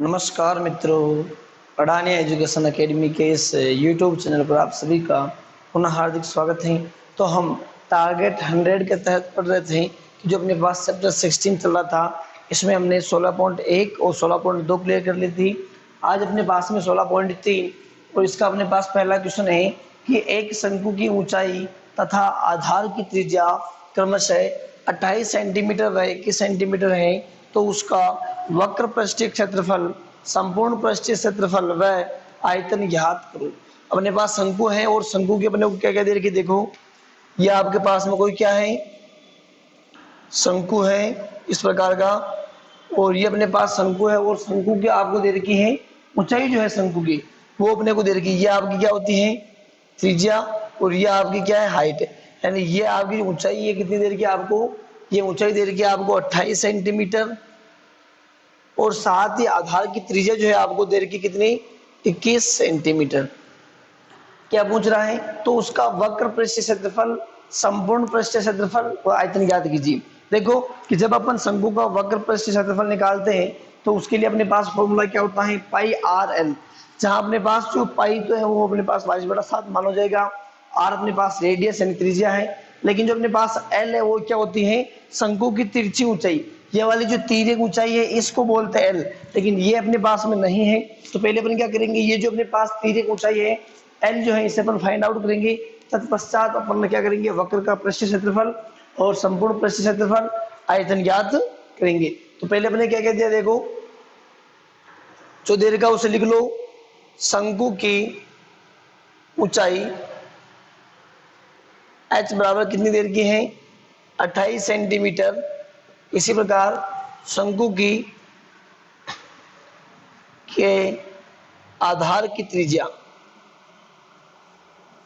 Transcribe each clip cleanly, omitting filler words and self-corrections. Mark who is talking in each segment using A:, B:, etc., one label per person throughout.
A: नमस्कार मित्रों, Adani education academy के इस यूट्यूब चैनल पर आप सभी का पुनः हार्दिक स्वागत है। तो हम टारगेट 100 के तहत पढ़ रहे थे कि जो अपने पास चैप्टर 16 चल रहा था, इसमें हमने 16.1 और 16.2 क्लियर कर ली थी। आज अपने पास में 16.3 और इसका अपने पास पहला क्वेश्चन है कि एक शंकु की ऊंचाई तथा आधार की त्रिज्या क्रमशः 28 सेंटीमीटर व 21 सेंटीमीटर है, तो उसका वक्र पृष्ठीय क्षेत्रफल, संपूर्ण पृष्ठीय क्षेत्रफल व आयतन ज्ञात करो। अपने पास शंकु है और शंकु के अपने को क्या क्या दे रखी, देखो ये आपके पास में कोई क्या है, शंकु है इस प्रकार का, और ये अपने पास शंकु है और शंकु की आपको दे रखी है ऊंचाई जो है शंकु की वो अपने को दे रखी है। ये आपकी क्या होती है, त्रिज्या, और ये आपकी क्या है, हाइट। यानी ये आपकी ऊंचाई ये कितनी दे रखी है आपको, ये ऊंचाई दे रखी है आपको 28 सेंटीमीटर, और साथ ही आधार की त्रिज्या जो है आपको दे रखी कितनी, 21 सेंटीमीटर। क्या पूछ रहा है, तो उसका वक्र पृष्ठीय क्षेत्रफल, संपूर्ण पृष्ठीय क्षेत्रफल और आयतन ज्ञात कीजिए। देखो कि जब अपन शंकु का वक्र पृष्ठीय क्षेत्रफल निकालते हैं तो उसके लिए अपने पास फॉर्मूला क्या होता है, पाई आर एल। जहां अपने पास जो पाई तो है वो अपने पास 22/7 मान हो जाएगा, आर अपने पास रेडियस यानी त्रिज्या है, लेकिन जो अपने पास एल है वो क्या होती है, शंकु की तिरछी ऊंचाई। ये वाली जो तिर्यक ऊंचाई है इसको बोलते हैं एल, लेकिन ये अपने पास में नहीं है। तो पहले अपन क्या करेंगे, ये जो अपने पास तिर्यक ऊंचाई है एल जो है इसे अपन फाइंड आउट करेंगे। तत्पश्चात अपन क्या करेंगे, वक्र का पृष्ठीय क्षेत्रफल और संपूर्ण पृष्ठीय क्षेत्रफल आयतन ज्ञात करेंगे। तो पहले अपने क्या कह दिया, देखो जो दे रखा उसे लिख लो, शंकु की ऊंचाई h बराबर कितनी देर की है, 28 सेंटीमीटर। इसी प्रकार शंकु की के आधार की त्रिज्या,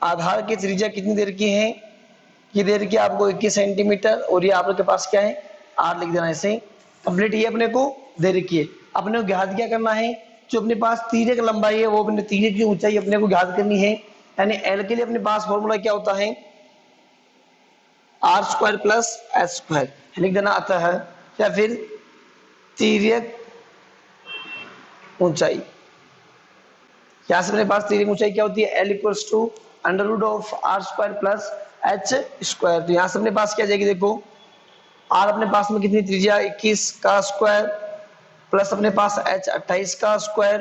A: आधार की त्रिज्या कितनी देर की है, ये देर की आपको 21 सेंटीमीटर, और ये आपके पास क्या है, आर लिख देना ऐसे कंप्लीट। ये अपने को दे रखी है। अपने को ज्ञात क्या करना है, जो अपने पास तिर्यक लंबाई है वो अपने तिर्यक की ऊंचाई अपने को ज्ञात करनी है। यानी एल के लिए अपने पास फॉर्मूला क्या होता है, R square plus H square लिख देना आता है, या फिर तिर्यक ऊंचाई। यहाँ से अपने पास तिर्यक ऊंचाई क्या होती है, L equals to under root of R square plus H square. तो यहाँ से अपने पास क्या जाएगी, देखो आर अपने पास में कितनी त्रिज्या 21 का स्क्वायर प्लस अपने पास एच 28 का स्क्वायर।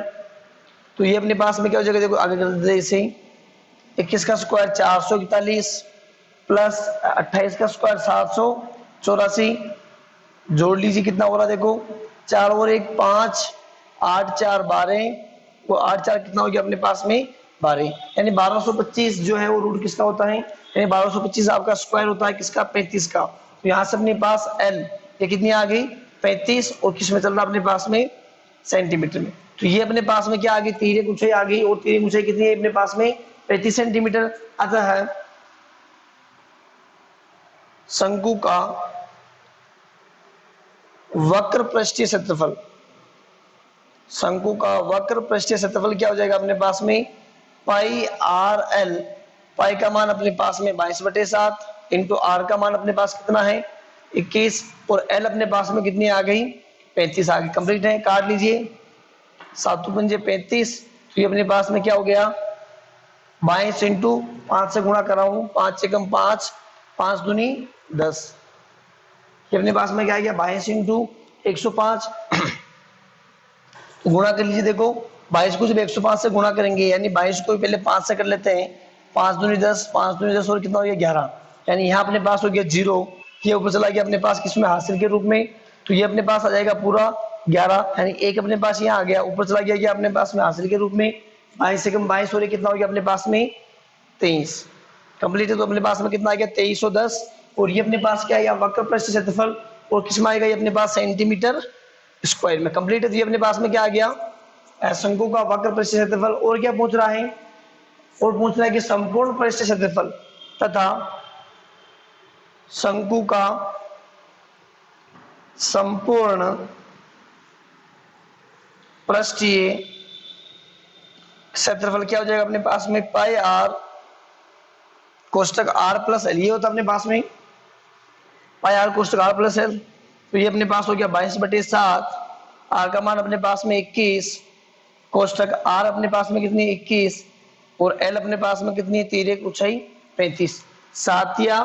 A: तो ये अपने पास में क्या हो जाएगा, देखो आगे कर देते इसे, 21 का स्क्वायर 441 प्लस 28 का स्क्वायर 784, जोड़ लीजिए कितना हो रहा है, देखो 4 और 1 5, 8 4 12, वो 8 4 कितना हो गया अपने पास में 12, यानी 1225 जो है वो रूट किसका होता है, यानी 1225 आपका स्क्वायर होता है किसका, 35 का। तो यहाँ से अपने पास एल ये कितनी आ गई 35, और किस में चल रहा अपने पास में, सेंटीमीटर में। तो ये अपने पास में क्या आ गई, तिर्यक ऊंचाई आ गई, और तिर्यक ऊंचाई कितनी है अपने पास में 35 सेंटीमीटर। अतः है शंकु का वक्र पृष्ठीय क्षेत्रफल, शंकु का वक्र पृष्ठीय क्षेत्रफल क्या हो जाएगा अपने पास में, पाई आर एल। पाई का मान अपने पास में 22/7 इंटू आर का मान अपने पास कितना है 21, और एल अपने पास में कितनी आ गई 35 आ गई। कंप्लीट है, काट लीजिए 7 पंजे 35। तो ये अपने पास में क्या हो गया, 22 इंटू 5 से गुणा कर रहा हूँ, 5 से कम 5, 5 दूनी 10। ये अपने पास में क्या आ गया 22 इंटू 105, गुणा कर लीजिए। देखो 22 को जब 105 से गुणा करेंगे, यानी 22 को पहले 5 से कर लेते हैं, 5 दूनी 10, 5 दूनी 10 और कितना हो गया 11, यानी यहाँ अपने पास हो गया 0। ये ऊपर चला गया अपने पास किसमें, हासिल के रूप में। तो ये अपने पास आ जाएगा पूरा 11, यानी एक अपने पास यहाँ आ गया, ऊपर चला गया अपने पास में हासिल के रूप में। 22 से कम 22 और कितना हो गया अपने पास में 23। कंप्लीट है, तो अपने पास में कितना आ गया 2310, और ये अपने पास क्या है वक्र पृष्ठीय क्षेत्रफल, और किसमें आएगा ये अपने पास सेंटीमीटर स्क्वायर में। कंप्लीट है, तो ये अपने पास में क्या आ गया, शंकु का वक्र पृष्ठीय क्षेत्रफल। और क्या पूछ रहा है, और पूछ रहा है कि संपूर्ण पृष्ठीय क्षेत्रफल तथा शंकु का संपूर्ण पृष्ठीय क्षेत्रफल क्या हो जाएगा अपने पास में, पाई आर कोष्टक आर प्लस एल। ये होता है अपने पास में पाई आर कोष्टक आर प्लस एल। तो ये अपने पास हो गया 22/7 आर का मान अपने पास में 21, कोष्टक आर अपने पास में कितनी 21 और एल अपने पास में कितनी है, तिर्यक ऊंचाई 35। 7 या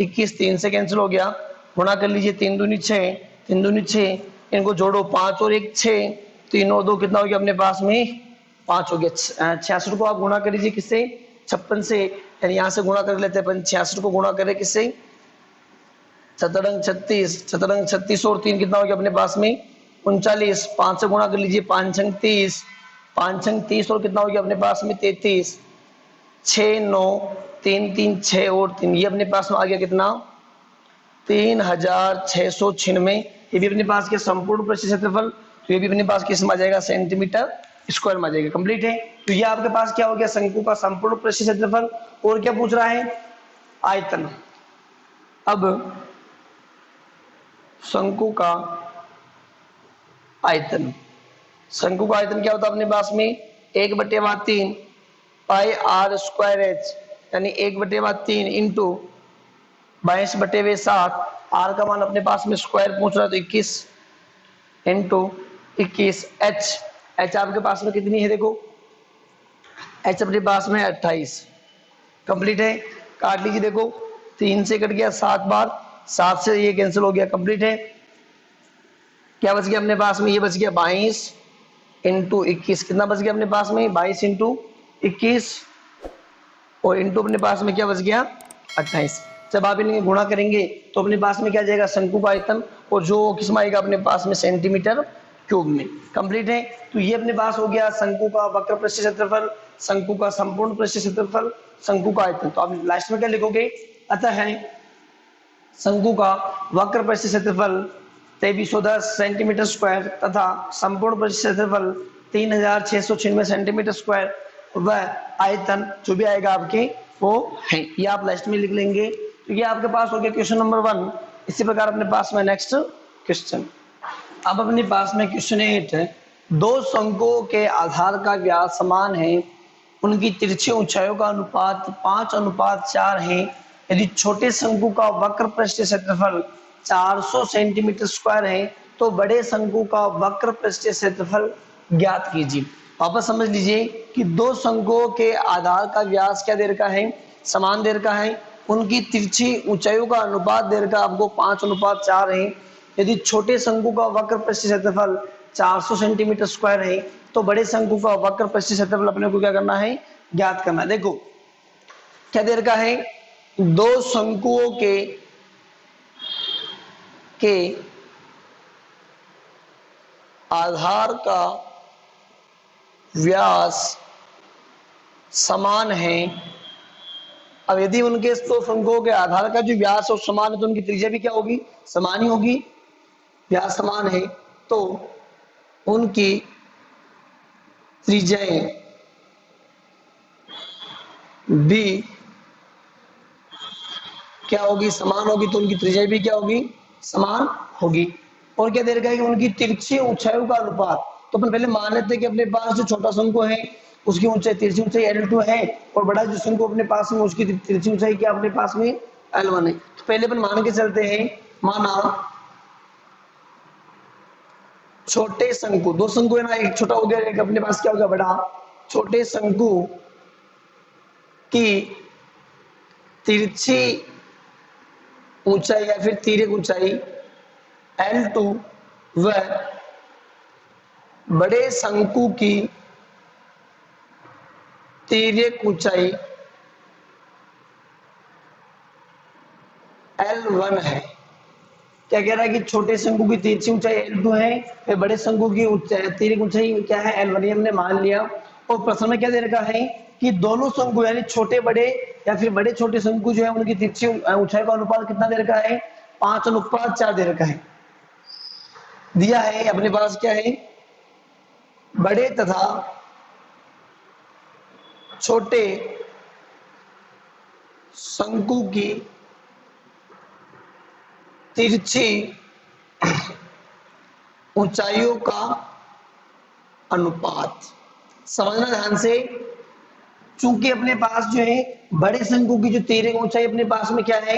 A: 21 3 से कैंसिल हो गया, गुणा कर लीजिए, 3 दूनी 6, 3 दूनी 6, इनको जोड़ो 5 और 1 6, 3 और 2 कितना हो गया अपने पास में 5 हो गया। 66 को आप गुणा कर लीजिए किससे, 56 से, यानी यहाँ से गुणा कर लेते हैं, 66 को गुणा करें किससे, चतुरंग 36, चतुरंग 36 और 3 कितना हो गया अपने पास में 39, 5 से गुणा कर लीजिए, 5 छंग 30, 5 छंग 30 और कितना हो गया अपने पास में 33, 6 9 3 3 6 और 3, ये अपने पास में आ गया कितना 3696। ये भी अपने पास के संपूर्ण पृष्ठ क्षेत्रफल, तो ये भी अपने पास किस में आ जाएगा, सेंटीमीटर स्क्वायर में आ जाएगा। कंप्लीट है। तो ये आपके पास क्या हो गया, शंकु का संपूर्ण पृष्ठ क्षेत्रफल। और क्या पूछ रहा है, आयतन। अब शंकु का आयतन, शंकु का आयतन क्या होता है अपने पास में 1/3 पाई आर स्क्वायर एच, यानी 1/3 इंटू 22/7, आर का मान अपने पास में स्क्वायर पूछ रहा है तो 21 इंटू 21, एच, एच आपके पास में कितनी है, देखो एच अपने पास में 28। कंप्लीट है। काट लीजिए, देखो 3 से कट गया 7 बार, 7 से ये कैंसिल हो गया। कंप्लीट है। क्या बच गया अपने पास में, ये बच गया 22 इंटू 21, कितना बच गया अपने पास में 22 इंटू 21 और इंटू अपने पास में क्या बच गया 28। जब आप इन्हें गुणा करेंगे तो अपने पास में क्या जाएगा, शंकु का आयतन, और जो किसमें आएगा अपने पास में सेंटीमीटर क्यूब में। कंप्लीट है। तो ये अपने पास हो गया शंकु का वक्र पृष्ठ क्षेत्रफल, शंकु का संपूर्ण पृष्ठ क्षेत्रफल, शंकु का आयतन। तो आप लास्ट में क्या लिखोगे, अतः है शंकु का वक्र पृष्ठ क्षेत्रफल 2310 सेंटीमीटर स्क्वायर तथा संपूर्ण पृष्ठ क्षेत्रफल 3696 सेंटीमीटर स्क्वायर, वह आयतन जो भी आएगा आपके वो है। ये आप लास्ट में लिख लेंगे। तो ये आपके पास हो गया क्वेश्चन नंबर 1। इसी प्रकार अपने पास में नेक्स्ट क्वेश्चन, अब अपने पास में क्वेश्चन 8 है। दो शंकुओं के आधार का व्यास समान है, उनकी तिरछी ऊंचाइयों का अनुपात 5:4 है। यदि छोटे शंकु का वक्र पृष्ठ क्षेत्रफल 400 सेंटीमीटर स्क्वायर है तो बड़े शंकु का वक्र पृष्ठ क्षेत्रफल ज्ञात कीजिए। वापस समझ लीजिए कि दो शंकुओं के आधार का व्यास क्या दे रखा है, समान दे रखा है, उनकी तिरछी ऊंचाइयों का अनुपात दे रखा आपको 5:4 है। यदि छोटे शंकु का वक्र पृष्ठ क्षेत्रफल 400 सेंटीमीटर स्क्वायर है तो बड़े शंकु का वक्र पृष्ठ क्षेत्रफल अपने को क्या करना है, ज्ञात करना है। देखो क्या दे रखा है, दो शंकुओं के आधार का व्यास समान है। अब यदि उनके दो शंकुओं के आधार का जो व्यास है समान है तो उनकी त्रिज्या भी क्या होगी, समान ही होगी। व्यास समान है तो उनकी त्रिज्याएं भी क्या होगी, समान होगी। तो उनकी त्रिज्या भी क्या होगी, समान होगी। और क्या दे रखा है कि उनकी तिरछी ऊंचाइयों का अनुपात, तो अपन पहले मान लेते हैं कि अपने पास जो छोटा शंकु है उसकी ऊंचाई तिरछी ऊंचाई L2 है और बड़ा जो शंकु अपने पास में उसकी तिरछी ऊंचाई क्या अपने पास में L1 है। तो पहले अपन मान के चलते हैं, माना छोटे शंकु, दो शंकु है ना, एक छोटा हो गया एक अपने पास क्या हो गया बड़ा। छोटे शंकु की तिरछी ऊंचाई या फिर तिर्यक ऊंचाई L2 व बड़े शंकु की तिर्यक ऊंचाई L1 है। क्या कह रहा है कि छोटे शंकु की तिरछी ऊंचाई L2 है, फिर बड़े शंकु की तिर्यक ऊंचाई क्या है L1, हमने मान लिया। और प्रश्न में क्या दे रखा है कि दोनों शंकु यानी छोटे बड़े या फिर बड़े छोटे शंकु जो है उनकी तिरछी ऊंचाई का अनुपात कितना दे रखा है, 5:4 दे रखा है। दिया है अपने पास क्या है, बड़े तथा छोटे शंकु की तिरछी ऊंचाइयों का अनुपात। समझना ध्यान से, चूंकि अपने पास जो है बड़े शंकु की जो तिर्यक ऊंचाई अपने पास में क्या है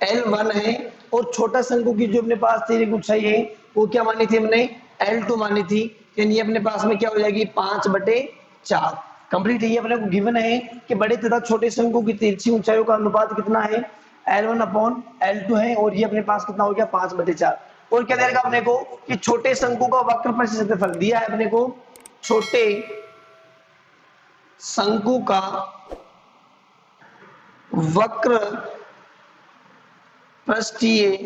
A: L1 है और छोटा शंकु की जो अपने पास तिर्यक ऊंचाई है वो क्या मानी थी हमने L2 मानी थी, यानी अपने पास में क्या हो जाएगी 5/4। कंप्लीट है। ये अपने को गिवन है कि बड़े तथा छोटे शंकु की तिरछी ऊंचाइयों का अनुपात कितना है, L1/L2 है, और ये अपने पास कितना हो गया 5/4। और क्या देगा अपने को कि छोटे शंकु का वक्र प्रस्थ क्षेत्रफल दिया है अपने को, छोटे शंकु का वक्र पृष्ठीय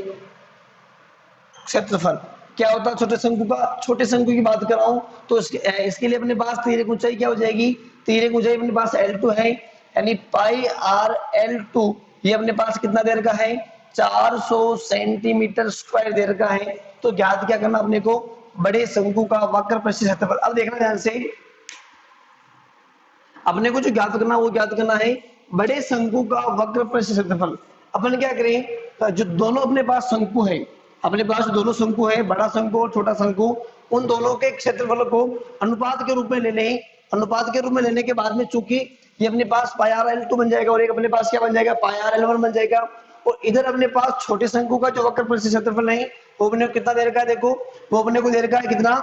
A: क्षेत्रफल क्या होता है छोटे शंकु का। छोटे शंकु की बात कर रहा हूं तो इसके लिए अपने पास तिर्यक ऊंचाई क्या हो जाएगी, तिर्यक ऊंचाई अपने पास L2 है, यानी पाई आर L2 ये अपने पास कितना दे रखा है 400 सेंटीमीटर स्क्वायर दे रखा है। तो ज्ञात क्या करना अपने को, बड़े शंकु का वक्र पृष्ठीय क्षेत्रफल। अब देखना ध्यान से, अपने को जो ज्ञात करना वो ज्ञात करना है बड़े शंकु का वक्र पृष्ठीय क्षेत्रफल। अपन क्या करें, तो जो दोनों अपने पास शंकु है, अपने पास दोनों शंकु है, बड़ा शंकु और छोटा शंकु, उन दोनों के क्षेत्रफल को अनुपात के रूप में ले लें। अनुपात के रूप में लेने के बाद में चूंकि ये अपने पास पाई आर L2 बन जाएगा और एक अपने पास क्या बन जाएगा पाई आर L1 बन जाएगा, और इधर अपने पास छोटे शंकु का जो वक्र पृष्ठीय क्षेत्रफल है वो अपने को कितना दे रखा है, देखो वो अपने को दे रखा है कितना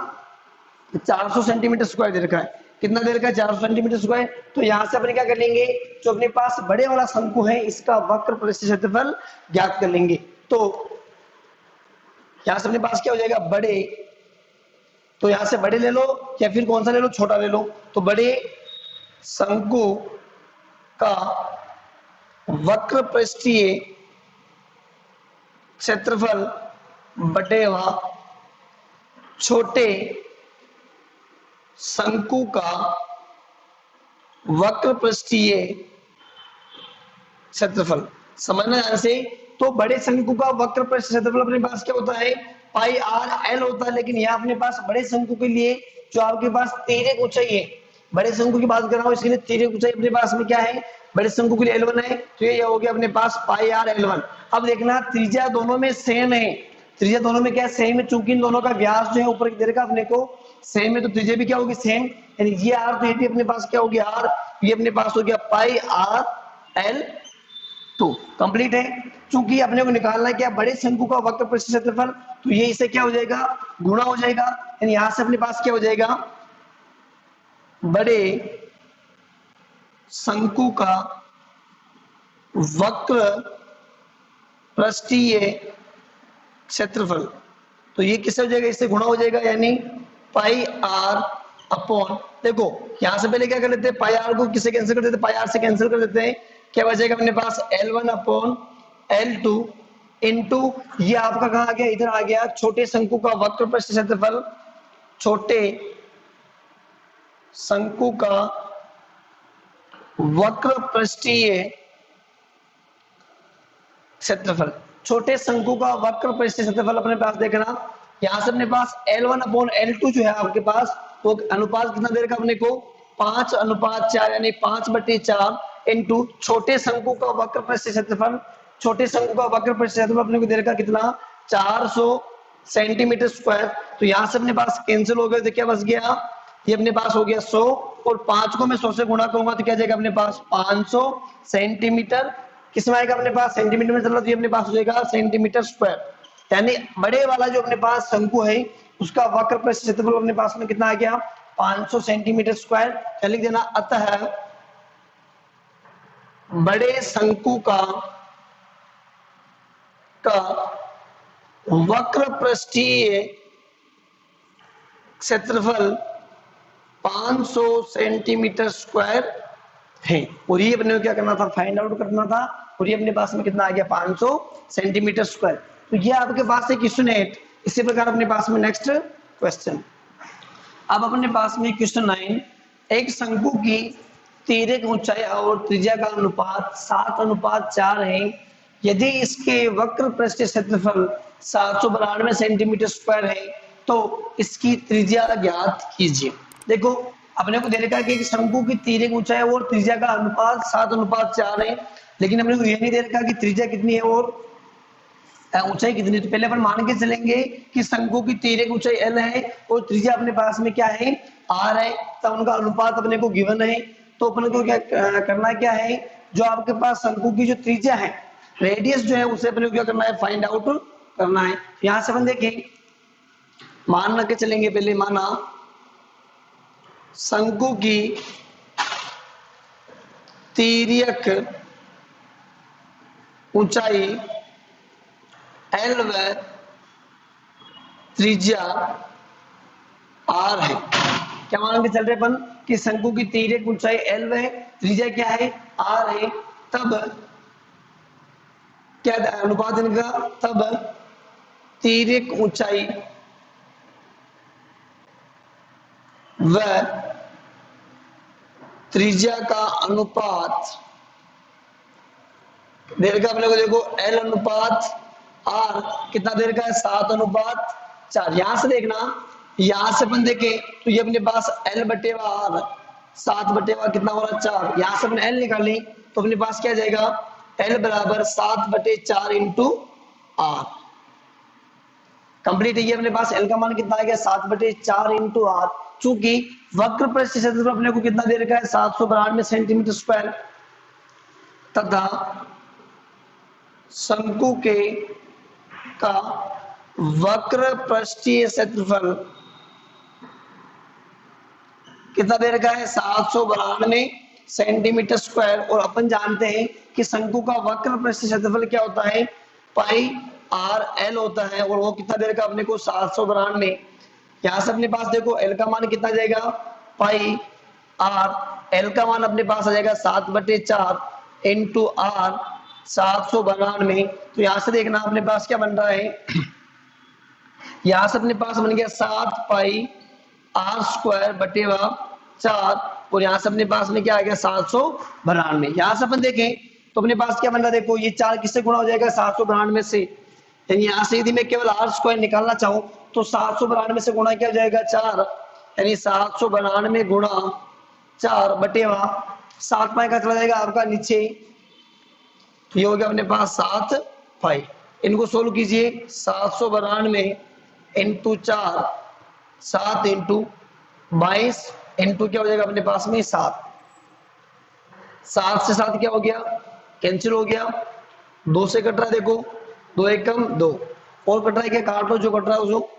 A: 400 सेंटीमीटर स्क्वायर दे रखा है। कितना दे रखा है 400 सेंटीमीटर स्क्वायर। तो यहां से अपने क्या कर लेंगे, जो अपने पास बड़े वाला शंकु है इसका वक्र पृष्ठीय क्षेत्रफल ज्ञात कर लेंगे। तो यहां से अपने पास क्या हो जाएगा बड़े, तो यहां से बड़े ले लो या फिर कौन सा ले लो, छोटा ले लो। तो बड़े शंकु का वक्र पृष्ठीय क्षेत्रफल बटेवा छोटे शंकु का वक्र पृष्ठीय क्षेत्रफल। समझना ध्यान से, तो बड़े शंकु का वक्र पृष्ठीय क्षेत्रफल अपने पास क्या होता है पाई आर एल होता है, लेकिन यहाँ अपने पास बड़े शंकु के लिए जो आपके पास तिर्यक ऊंचाई है, बड़े शंकु की बात कर रहा हूँ, इसके लिए तिर्यक ऊंचाई अपने पास में क्या है, बड़े शंकु के लिए L1 है, तो ये हो गया अपने पास पाई आर L1। अब देखना त्रिज्या दोनों में सेम है, त्रिज्या दोनों में क्या सेम है, चूंकि इन दोनों का व्यास जो है ऊपर की तरफ अपने को सेम है, तो त्रिज्या भी क्या होगी सेम, यानी ये आर तो ये अपने पास क्या हो गया आर, ये अपने पास हो गया पाई आर L2। कंप्लीट है। चूंकि अपने को निकालना है क्या बड़े शंकु का वक्र पृष्ठीय क्षेत्रफल, तो ये इसे क्या हो जाएगा गुणा हो जाएगा, यानी यहां से अपने पास क्या हो जाएगा बड़े शंकु का वक्र पृष्ठीय क्षेत्रफल, तो ये किससे हो जाएगा इससे गुणा हो जाएगा, यानी पाई आर अपॉन, देखो यहां से पहले क्या कर लेते हैं पाई आर को किससे कैंसिल कर देते हैं, पाई आर से कैंसिल कर देते हैं, क्या बचेगा अपने पास L1/L2 इनटू ये आपका कहां आ गया इधर आ गया छोटे शंकु का वक्र पृष्ठीय क्षेत्रफल, छोटे शंकु का वक्र पृष्ठीय क्षेत्रफल, छोटे शंकु का वक्र पृष्ठीय क्षेत्रफल अपने पास देखना, यहां से अपने पास L1/L2 जो है आपके पास वो अनुपात कितना दे रखा अपने को 5:4, यानी 5/4 इनटू छोटे शंकु का वक्र पृष्ठीय क्षेत्रफल, छोटे शंकु का वक्र पृष्ठीय क्षेत्रफल अपने को दे रखा कितना 400 सेंटीमीटर स्क्वायर। तो यहां से अपने पास कैंसिल हो गया, तो क्या बच गया ये अपने पास हो गया 100, और 5 को मैं 100 से गुणा करूंगा तो क्या जाएगा अपने पास 500 सेंटीमीटर, किसमें आएगा अपने पास सेंटीमीटर में चल रहा, तो ये अपने पास हो जाएगा सेंटीमीटर स्क्वायर, यानी बड़े वाला जो अपने पास शंकु है उसका वक्र पृष्ठीय क्षेत्रफल अपने पास में कितना आ गया 500 सेंटीमीटर स्क्वायर। क्या लिख देना, अतः बड़े शंकु का वक्र पृष्ठीय क्षेत्रफल 500 सेंटीमीटर स्क्वायर है, और ये अपने को क्या करना था फाइंड आउट करना था, और ये अपने पास में कितना आ गया 500 सेंटीमीटर स्क्वायर। तो ये आपके पास एक क्वेश्चन है। इसी प्रकार अपने पास में नेक्स्ट क्वेश्चन, अब अपने पास में क्वेश्चन 9, एक शंकु की तिर्यक ऊंचाई और त्रिज्या का अनुपात 7:4 है, यदि इसके वक्र पृष्ठीय क्षेत्रफल 792 सेंटीमीटर स्क्वायर है तो इसकी त्रिज्या ज्ञात कीजिए। देखो अपने को दे रखा है कि शंकु की तिर्यक ऊंचाई और त्रिज्या का अनुपात 7:4 है, लेकिन हमने को ये नहीं दे रखा कि त्रिज्या कितनी है और ऊंचाई कितनी। तो पहले अपन मान के चलेंगे कि शंकु की तिर्यक ऊंचाई L है और त्रिज्या अपने पास में क्या है R है, तब उनका अनुपात अपने को गिवन है। तो अपने को क्या करना क्या है, जो आपके पास शंकु की जो त्रिज्या है रेडियस जो है उसे अपने को क्या करना है फाइंड आउट करना है। यहाँ से अपन देखें मान रख के चलेंगे। पहले माना शंकु की तिर्यक ऊंचाई L व त्रिज्या R है। क्या मान के चल रहे अपन कि शंकु की तिर्यक ऊंचाई L व त्रिज्या क्या है, R है। तब क्या अनुपात इनका, तब तिर्यक ऊंचाई व त्रिज्या का अनुपात देर का अपने को देखो L अनुपात R कितना देर का है, 7:4। यहां से देखना, यहां से अपन देखें तो ये अपने पास L बटेवा R 7/, कितना हो रहा 4। यहां से अपन L निकालें तो अपने पास क्या जाएगा, L बराबर 7/4 इंटू R। कंप्लीट है। ये अपने पास L का मान कितना आ गया, 7/4 इंटू R। चूंकि वक्र पृष्ठ क्षेत्रफल अपने को कितना दे रखा है, 792 सेंटीमीटर स्क्वायर, तथा शंकु के का वक्र पृष्ठीय क्षेत्रफल कितना दे रखा है, 792 सेंटीमीटर स्क्वायर। और अपन जानते हैं कि शंकु का वक्र पृष्ठीय क्षेत्रफल क्या होता है, पाई आर एल होता है। और वो कितना दे रखा अपने को, 792। यहां से अपने पास देखो एल का मान कितना जाएगा, पाई आर। एल का मान अपने पास आ जाएगा 7/4 इंटू आर 792। तो यहां से देखना अपने पास क्या बन रहा है, यहां से अपने पास बन गया 7 पाई आर स्क्वायर बटेवा 4। और यहां से अपने पास में क्या आ गया, 792। यहां से अपन देखें तो अपने पास क्या बन रहा है, देखो ये 4 किससे गुणा हो जाएगा, 792 से। यानी यहां से यदि मैं केवल आर स्क्वायर निकालना चाहूं तो 792 से गुणा क्या हो जाएगा, 4। यानी 792 गुणा 4 बटेवा 7 पाई का चला जाएगा आपका नीचे। तो ये हो गया अपने पास 7 पाई। इनको सोल्व कीजिए, 792 इंटू 4 7 इंटू 22 इंटू क्या हो जाएगा अपने पास में 7। 7 से 7 क्या हो गया, कैंसिल हो गया। 2 से कट रहा है, देखो 2 एकम 2 और कट रहा है, क्या काट लो जो कट रहा है उसको।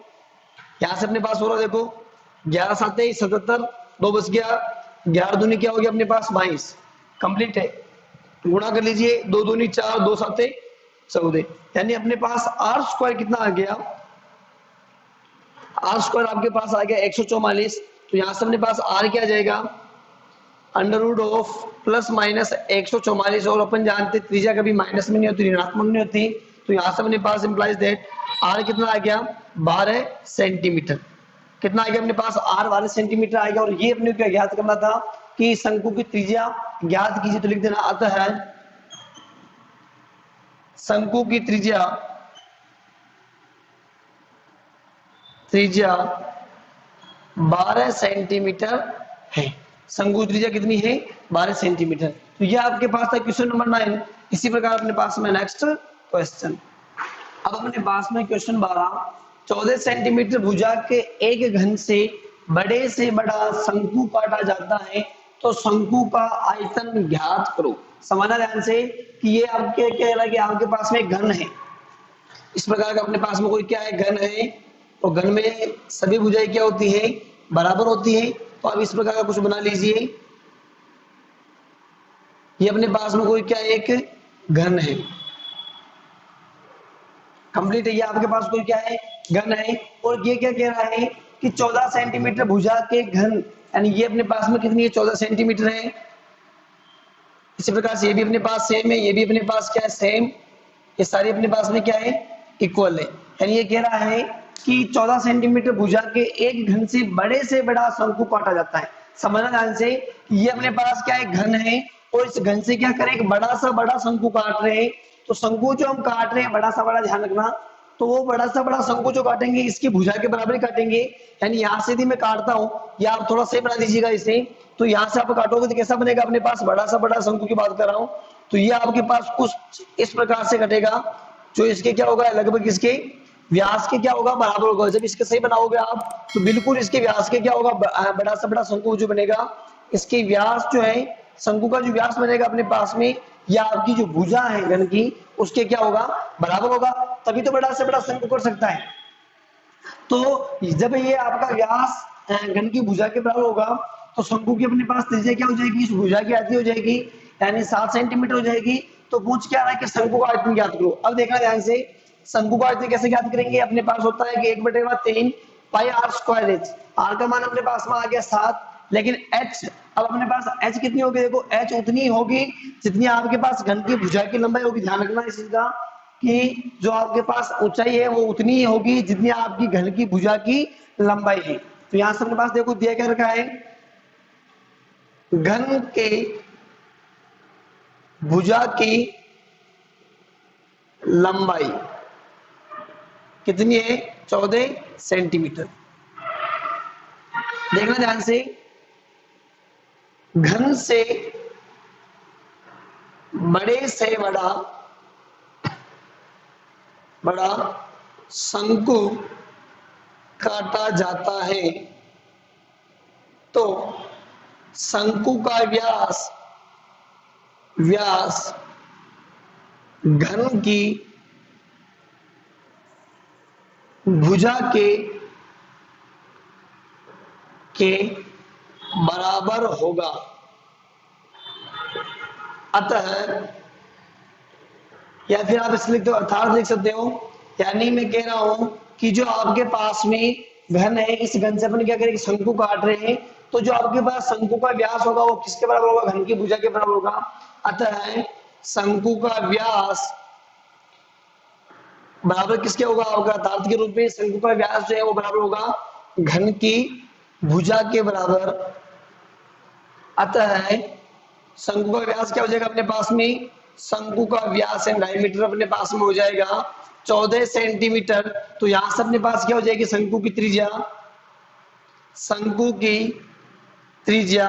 A: यहां से अपने पास हो रहा है, देखो 11 7 77, 2 बच गया, 11 दूनी क्या हो गया अपने पास 22। कंप्लीट है। गुणा कर लीजिए, 2 दूनी 4, 2 7 14। यानी अपने पास आर स्क्वायर कितना आ गया, आर स्क्वायर आपके पास आ गया 144। तो यहां से अपने पास आर क्या जाएगा, under root of plus minus 144। और अपन जानते त्रिज्या कभी माइनस में नहीं होती, ऋणात्मक नहीं होती। तो यहां से अपने पास इंप्लाइज दैट आर कितना आ गया, 12 सेंटीमीटर। कितना आ गया अपने पास, आर 12 सेंटीमीटर आ गया। और ये अपने क्या ज्ञात करना था कि शंकु की त्रिज्या ज्ञात कीजिए। तो लिख देना, अतः है शंकु की त्रिज्या 12 सेंटीमीटर है। शंकु त्रिज्या कितनी है, 12 सेंटीमीटर। तो यह आपके पास था क्वेश्चन नंबर 9। इसी प्रकार अपने पास में नेक्स्ट क्वेश्चन। अब अपने पास में क्वेश्चन 12, 14 सेंटीमीटर भुजा के एक घन से बड़ा शंकु काटा जाता है तो शंकु का आयतन ज्ञात करो। समझना ध्यान से कि ये आपके कह रहा है कि आपके पास में एक घन है, इस प्रकार का अपने पास में कोई क्या है, घन है। और घन में सभी भुजाएं क्या होती है, बराबर होती है। तो अब इस प्रकार का कुछ बना लीजिए। ये अपने पास में कोई क्या, एक घन है। कंप्लीट है। ये आपके पास कोई क्या है, घन है। और ये क्या कह रहा है कि 14 सेंटीमीटर भुजा के घन, यानी ये अपने पास में कितनी है, 14 सेंटीमीटर है। इसी प्रकार से ये भी अपने पास सेम है, ये भी अपने पास क्या है, सेम। ये सारी अपने पास में क्या है, इक्वल है। यानी ये कह रहा है कि 14 सेंटीमीटर भुजा के एक घन से बड़ा शंकु काटा जाता है। समझना ध्यान से, ये अपने पास क्या है, घन है। और इस घन से क्या करें, एक बड़ा शंकु काट रहे हैं। तो शंकु जो हम काट रहे हैं बड़ा सा बड़ा, ध्यान रखना, तो वो बड़ा सा बड़ा शंकु जो काटेंगे इसकी भुजा के बराबर ही काटेंगे। यानी यहां से यदि मैं काटता हूं, या आप थोड़ा सही बना दीजिएगा इसे, तो यहां से आप काटोगे तो कैसा बनेगा, अपने पास बड़ा सा बड़ा शंकु की बात कर रहा हूं। तो ये आपके पास कुछ इस प्रकार से कटेगा, जो इसके क्या होगा, लगभग इसके व्यास के क्या होगा, बराबर होगा। जब इसके सही बनाओगे आप तो बिल्कुल इसके व्यास के क्या होगा, बड़ा सा बड़ा शंकु जो बनेगा, इसके व्यास जो है, शंकु का जो व्यास बनेगा अपने पास में, या आपकी जो भुजा है घन की, उसके क्या होगा, बराबर होगा। तभी तो बड़ा से बड़ा शंकु कर सकता है। तो जब ये आपका व्यास घन की भुजा के बराबर होगा तो शंकु की अपने पास त्रिज्या क्या हो जाएगी, इस भुजा की आधी हो जाएगी, यानी 7 सेंटीमीटर हो जाएगी। तो पूछ क्या रहा है कि शंकु का आयतन ज्ञात करो। अब देखना ध्यान से, शंकु का आयतन कैसे ज्ञात करेंगे, अपने पास होता है कि 1/3 पाई आर स्क्वायर एच। आर का मान अपने पास में आ गया 7, लेकिन एच, अब अपने पास एच कितनी होगी, देखो एच उतनी होगी जितनी आपके पास घन की भुजा की लंबाई होगी। ध्यान रखना इस चीज का कि जो आपके पास ऊंचाई है वो उतनी ही होगी जितनी आपकी घन की भुजा की लंबाई है। तो यहां से अपने पास देखो दिया क्या रखा है, घन के भुजा की लंबाई कितनी है, 14 सेंटीमीटर। देखना ध्यान से, घन से बड़े से बड़ा बड़ा शंकु काटा जाता है तो शंकु का व्यास घन की भुजा के बराबर होगा। अतः, या फिर आप इसलिए तो अर्थात लिख सकते हो, यानी मैं कह रहा हूं कि जो आपके पास में घन है, इस घन से अपन क्या करेंगे, शंकु काट रहे हैं, तो जो आपके पास शंकु का व्यास होगा वो किसके बराबर होगा, घन की भुजा के बराबर होगा। अतः शंकु का व्यास बराबर किसके होगा, अर्थात के रूप में शंकु का व्यास जो है वो बराबर होगा घन की भुजा के बराबर। अतः शंकु का व्यास क्या हो जाएगा अपने पास में, शंकु का व्यास है डायमीटर अपने पास में हो जाएगा 14 सेंटीमीटर। तो यहां से अपने पास क्या हो जाएगी, शंकु की त्रिज्या, शंकु की त्रिज्या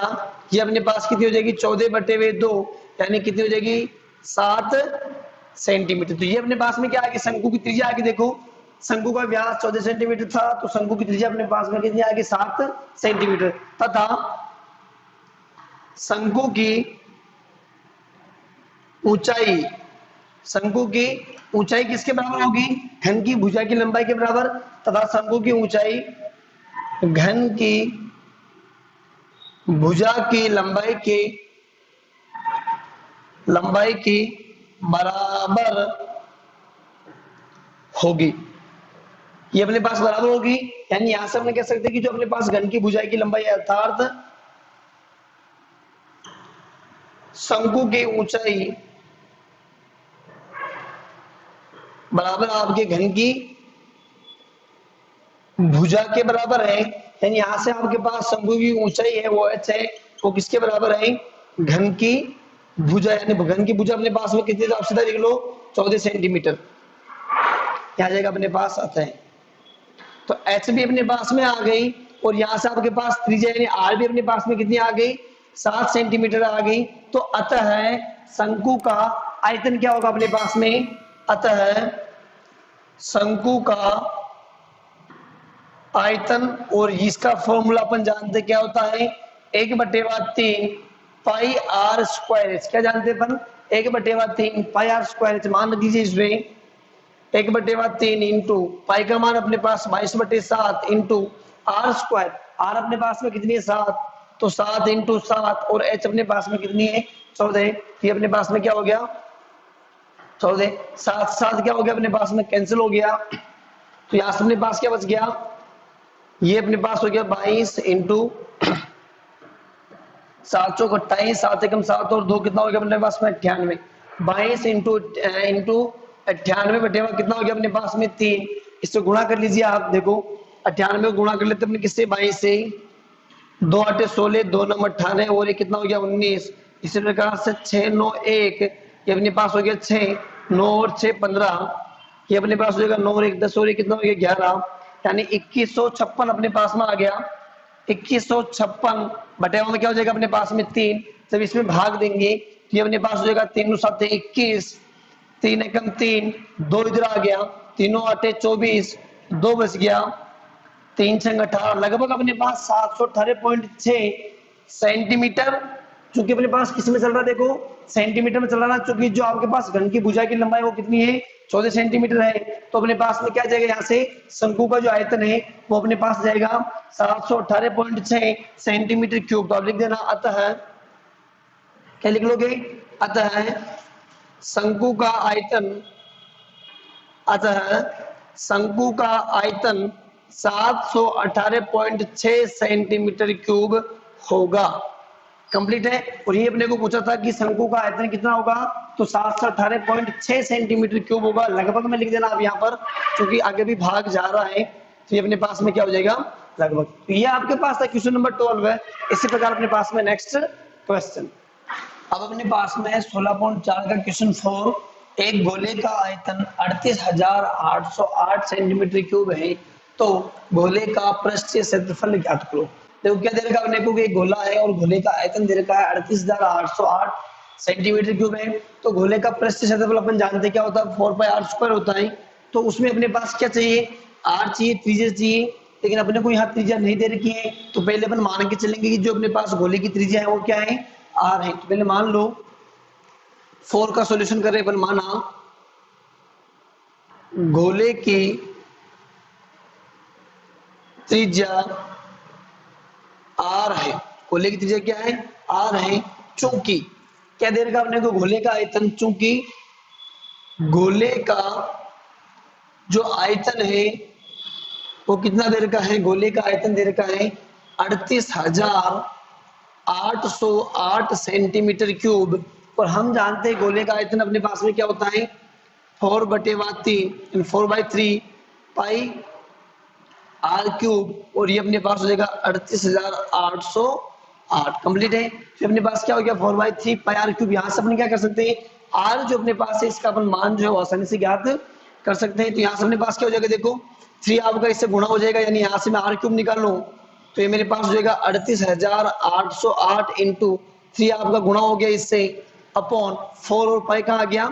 A: ये अपने पास कितनी हो जाएगी, 14/2, यानी कितनी हो जाएगी, 7 सेंटीमीटर। तो ये अपने पास में क्या आ गया, शंकु की त्रिज्या आ गई। देखो शंकु का व्यास 14 सेंटीमीटर था तो शंकु की त्रिज्या अपने पास में कितनी आ गई, 7 सेंटीमीटर। तथा शंकु की ऊंचाई, शंकु की ऊंचाई किसके बराबर होगी, घन की भुजा की लंबाई के बराबर। तथा शंकु की ऊंचाई घन की भुजा की लंबाई की बराबर होगी। ये अपने पास बराबर होगी, यानी यहां से हम कह सकते हैं कि जो अपने पास घन की भुजाई की लंबाई है, अर्थात शंकु की ऊंचाई बराबर आपके घन की भुजा के बराबर है। यानी यहां से आपके पास शंकु की ऊंचाई है वो h है, वो किसके बराबर है, घन की भुजा। यानी घन की भुजा अपने पास में कितनी, आप सीधा लिख लो 14 सेंटीमीटर क्या जाएगा अपने पास आता है। तो h भी अपने पास में आ गई और यहां से आपके पास त्रिज्या यानी r भी अपने पास में कितनी आ गई, 7 सेंटीमीटर आ गई। तो अतः शंकु का आयतन क्या होगा अपने पास में, अतः शंकु का आयतन, और इसका फॉर्मूला अपन जानते क्या होता है, 1/3 पाई आर स्क्वायर एच। क्या जानते हैं अपन, 1/3 पाई आर स्क्वायर एच। मान लीजिए इसमें 1/3 इंटू पाई का मान अपने पास 22/7 इंटू आर स्क्वायर, आर अपने पास में कितनी है 7, तो 7 इंटू 7 और एच अपने पास में कितनी है 14। ये अपने पास में क्या हो गया 14, 7 7 क्या हो गया अपने पास में कैंसिल हो गया। तो यहां से अपने पास क्या बच गया, ये अपने पास हो गया 22 इंटू 7 चौक 28, 7 एकम 7 और 2 कितना हो गया अपने पास में 98, 22 इंटू 98 बटे कितना हो गया अपने पास में 3। इससे गुणा कर लीजिए आप, देखो 98 को गुणा कर लेते अपने किससे 22 से, 2 8 16, 2 9 18 और ये कितना हो गया 19। इसी प्रकार से 6 9 1 ये अपने पास हो गया 6, 9 और 6 15, ये अपने पास हो जाएगा 9 और 1 10 और ये कितना हो गया 11, यानी 2156 अपने पास में आ गया। 2156 बटे में क्या हो जाएगा अपने पास में 3, जब इसमें भाग देंगे तो ये अपने पास हो जाएगा 3 7 21, 3 एकम 3, 2 इधर आ गया, 3 8 24, 2 बच गया, 3 6 18, लगभग अपने पास 718.6 सेंटीमीटर चूंकि अपने पास किस में चल रहा है, देखो सेंटीमीटर में चल रहा है, चूंकि जो आपके पास घन की भुजा की लंबाई वो कितनी है, 14 सेंटीमीटर है, तो अपने पास में क्या जाएगा, यहाँ से शंकु का जो आयतन है वो अपने पास जाएगा 718.6 सेंटीमीटर क्यूब। तो आप लिख देना अतः, क्या लिख लोगे, अतः शंकु का आयतन, अतः शंकु का आयतन 718.6 सेंटीमीटर क्यूब होगा। कंप्लीट है। और ये अपने को पूछा था कि शंकु का आयतन कितना होगा, तो 718.6 सेंटीमीटर क्यूब होगा। लगभग में लिख देना आप यहाँ पर, क्योंकि आगे भी भाग जा रहा है, तो ये अपने पास में क्या हो जाएगा, लगभग। तो ये आपके पास था क्वेश्चन नंबर 12 है। इसी प्रकार अपने पास में नेक्स्ट क्वेश्चन, अब अपने पास में 16.4 का क्वेश्चन 4, एक गोले का आयतन 38,808 सेंटीमीटर क्यूब है, तो गोले का पृष्ठीय क्षेत्रफल ज्ञात करो। देखो क्या दे रखा है अपने को, एक गोला है और गोले का आयतन दे रखा है 38,808 सेंटीमीटर क्यूब है। तो गोले का पृष्ठीय क्षेत्रफल अपन जानते हैं क्या होता है, 4πr² होता है। तो उसमें अपने पास क्या चाहिए, r चाहिए, त्रिज्या चाहिए, लेकिन अपने को यहाँ त्रिज्या नहीं दे रखी है। तो पहले अपन मान के चलेंगे कि जो अपने पास गोले की त्रिज्या है वो क्या है, r है। तो पहले मान लो, 4 का सॉल्यूशन करें अपन, माना गोले की त्रिज्या r है, गोले की त्रिज्या क्या है, r है। चूंकि क्या दे रखा अपने को, गोले का आयतन, चूंकि गोले का जो आयतन है वो कितना दे रखा है, गोले का आयतन दे रखा है 38,808 सेंटीमीटर क्यूब। और हम जानते हैं गोले का आयतन अपने पास में क्या होता है, 4/3 4/3 पाई आर क्यूब, और ये अपने पास हो जाएगा 38,808। कंप्लीट है। तो अपने पास क्या हो गया, 4/3 पाई आर क्यूब। यहाँ से अपन क्या कर सकते हैं, आर जो अपने पास है इसका अपन मान जो है आसानी से ज्ञात कर सकते हैं। तो यहाँ से अपने पास क्या हो जाएगा, देखो 3 आपका इससे गुणा हो जाएगा, यानी यहाँ से मैं आर क्यूब निकाल लूँ तो ये मेरे पास हो जाएगा 38,808 इंटू 3 आपका गुणा हो गया इससे, अपॉन 4 और पाई कहाँ आ गया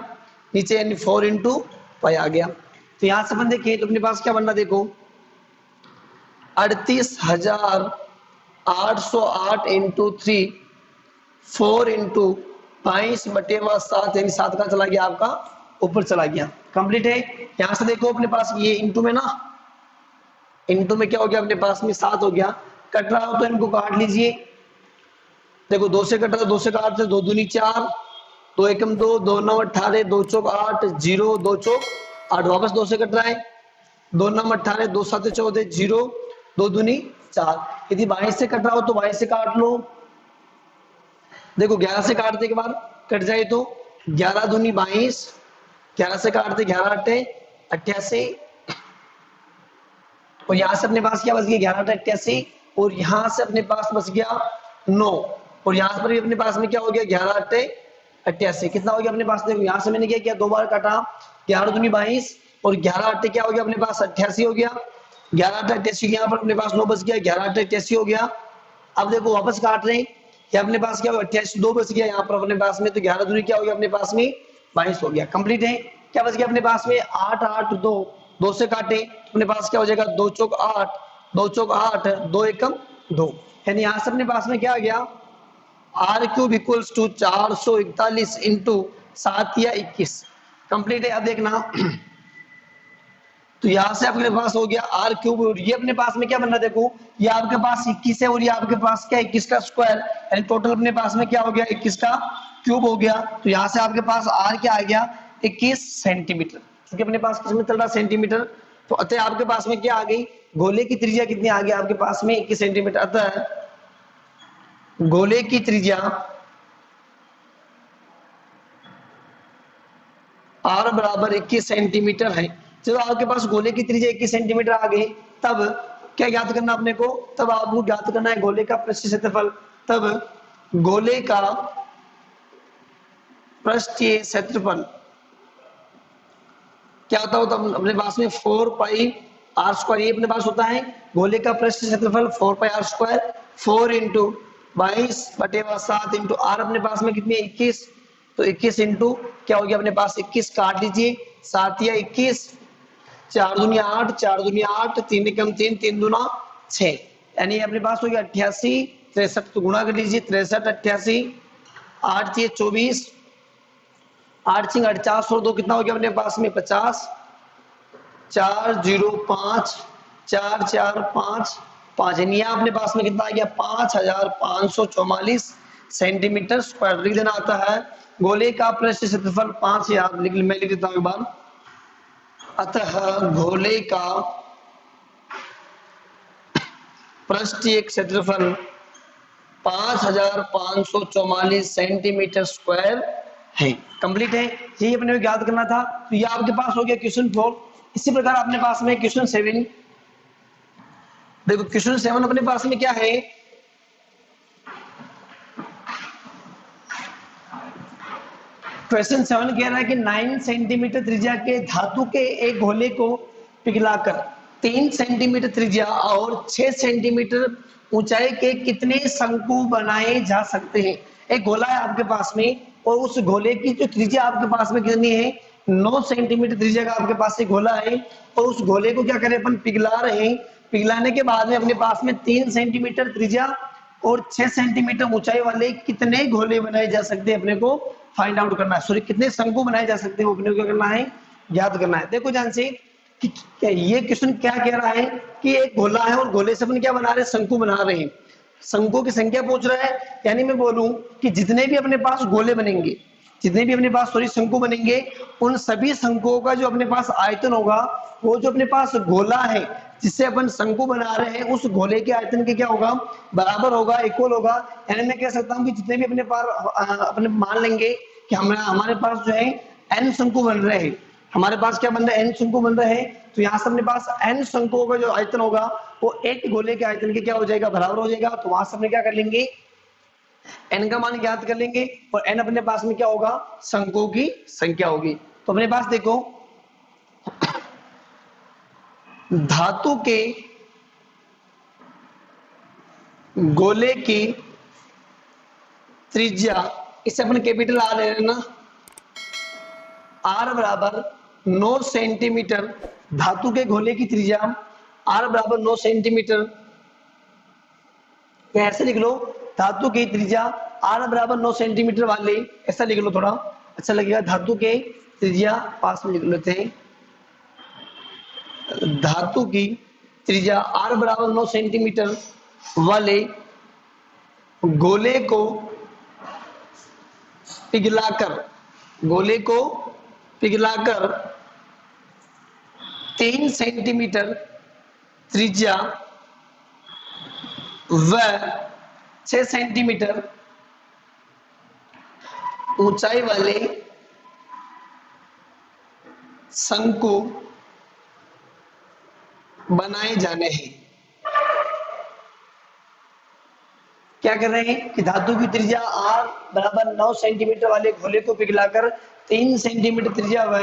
A: नीचे, यानी 4 इंटू पाई आ गया। तो यहाँ से अपन देखिए तो अपने पास क्या बनना, देखो 38,808 इंटू 3, 4 इंटू 22/7, यानी 7 का चला गया आपका ऊपर चला गया। कंप्लीट है। यहां से देखो अपने पास ये इंटू में ना, इंटू में क्या हो गया अपने पास में 7 हो गया। कट रहा हो तो इनको काट लीजिए। देखो 2 से कट रहा है, 2 से काटते 2 दूनी 4, 2 एकम 2, 2 9 18, 2 चौक 8, 0 2 चौक 8, वापस 2 से कट रहा है, 2 9 18, 2 7 14, 0 2 दूनी 4। यदि 22 से कट रहा हो तो 22 से काट लो। देखो 11 से काटने के बाद कट जाए तो 11 दूनी 22, 11 से काटते 11 8 88, और यहाँ से अपने पास क्या बच गया 11 8 88, और यहाँ से अपने पास बच गया 9, और यहाँ पर भी अपने पास में क्या हो गया 11 8 88। कितना हो गया अपने पास, देखो यहाँ से मैंने क्या किया, 2 बार काटा, 11 दूनी 22 और 11 8 क्या हो गया अपने पास 88 हो गया। 11 8 88 यहाँ पर अपने पास 9 बच गया, 11 8 88 हो गया। अब देखो वापस काट रहे हैं, ये अपने पास क्या हो 88, 2 बच गया यहाँ पर अपने पास में, तो 11 दूनी क्या हो गया अपने पास में 22 हो गया। कंप्लीट है। क्या बच गया अपने पास में 8 8 2, 2 से काटे अपने पास क्या हो जाएगा 2 चौक 8, 2 चौक 8, 2 एकम 2, यानी यहाँ से अपने पास में क्या आ गया R cube equals to 441 into 7 या 21। कंप्लीट है। अब देखना तो यहाँ से अपने पास हो गया आर क्यूब, और ये अपने पास में क्या बन रहा है, देखो ये आपके पास 21 है और ये आपके पास क्या 21 का स्क्वायर, यानी टोटल अपने पास में क्या हो गया 21 का क्यूब हो गया। तो यहाँ से आपके पास आर क्या आ गया 21 सेंटीमीटर, क्योंकि अपने पास किसमें चल रहा सेंटीमीटर। तो अतः आपके पास में क्या आ गई, गोले की त्रिज्या कितनी आ गई आपके पास में 21 सेंटीमीटर। अतः गोले की त्रिज्या आर बराबर 21 सेंटीमीटर है। जब आपके पास गोले की त्रिज्या 21 सेंटीमीटर आ गई, तब क्या ज्ञात करना अपने को, तब आपको ज्ञात करना है गोले का पृष्ठीय क्षेत्रफल। तब गोले का पृष्ठीय क्षेत्रफल क्या होता है, तब अपने पास में 4 पाई आर स्क्वायर, ये अपने पास होता है गोले का पृष्ठीय क्षेत्रफल 4 pi r square, 4 into 22/7 into r अपने पास में कितनी है 21, तो 21 इंटू क्या हो गया अपने पास 21 काट लीजिए, 7 या 21, 4 दूनी 8, 4 दूनी 8, 3 एकम 3, 3 दूना 6, यानी अपने पास हो गया 88, 63 तो गुणा कर लीजिए 63 88, 8 ये 24, 8 सिंह 48 और 2 कितना हो गया अपने पास में 50, 405, 445, 5 यानी अपने पास में कितना आ गया 5544 सेंटीमीटर स्क्वायर लिख देना आता है। गोले का पृष्ठ क्षेत्रफल 5000 मैं लिख देता हूं एक बार। अतः गोले का पृष्ठीय क्षेत्रफल 5544 सेंटीमीटर स्क्वायर है। कंप्लीट है, यही अपने को याद करना था। तो ये आपके पास हो गया क्वेश्चन 4। इसी प्रकार अपने पास में क्वेश्चन 7। देखो क्वेश्चन 7 अपने पास में क्या है, क्वेश्चन 7 कह रहा है कि 9 सेंटीमीटर त्रिज्या के धातु के एक गोले को पिघलाकर 3 सेंटीमीटर त्रिज्या और 6 सेंटीमीटर ऊंचाई के कितने शंकु बनाए जा सकते हैं। एक गोला है आपके पास में और उस गोले की जो त्रिज्या आपके पास में कितनी है 9 सेंटीमीटर त्रिज्या का आपके पास एक गोला है और उस गोले को क्या करें अपन पिघला रहे हैं। पिघलाने के बाद में अपने पास में 3 सेंटीमीटर त्रिज्या और 6 सेंटीमीटर ऊंचाई वाले कितने गोले बनाए जा सकते हैं अपने को फाइंड आउट करना है। सॉरी कितने शंकु बनाए जा सकते हैं वो अपने को क्या करना है याद करना है। देखो ध्यान से कि ये क्वेश्चन क्या कह रहा है कि एक गोला है और गोले से अपन क्या बना रहे हैं शंकु बना रहे हैं। शंकु की संख्या पूछ रहा है, यानी मैं बोलूं कि जितने भी अपने पास गोले बनेंगे, जितने भी अपने पास सॉरी शंकु बनेंगे, उन सभी शंकुओं का जो अपने पास आयतन होगा वो जो अपने पास गोला है जिससे अपन शंकु बना रहे हैं उस गोले के आयतन के क्या होगा बराबर होगा, इक्वल होगा। यानी मैं कह सकता हूं कि जितने भी अपने पास अपने मान लेंगे कि हमारे पास जो है n शंकु बन रहे हैं, हमारे पास क्या बन रहा है n शंकु बन रहे हैं, तो यहाँ से अपने पास n शंकुओं का जो आयतन होगा वो एक गोले के आयतन के क्या हो जाएगा बराबर हो जाएगा। तो वहां से अपने क्या कर लेंगे n का मान ज्ञात कर लेंगे और n अपने पास में क्या होगा शंकुओं की संख्या होगी। तो अपने पास देखो धातु के गोले की त्रिज्या, इसे अपन कैपिटल R ले लेना, R बराबर 9 सेंटीमीटर, धातु के गोले की त्रिज्या R बराबर 9 सेंटीमीटर, ऐसे लिख लो धातु की त्रिज्या R बराबर 9 सेंटीमीटर वाले, ऐसा लिख लो थोड़ा अच्छा लगेगा। धातु के त्रिज्या पास में लिख लेते हैं, धातु की त्रिज्या R बराबर 9 सेंटीमीटर वाले गोले को पिघलाकर 3 सेंटीमीटर त्रिज्या व 6 सेंटीमीटर ऊंचाई वाले शंकु बनाए जाने हैं। क्या कर रहे हैं कि धातु की त्रिज्या R बराबर 9 सेंटीमीटर वाले गोले को पिघलाकर 3 सेंटीमीटर त्रिज्या व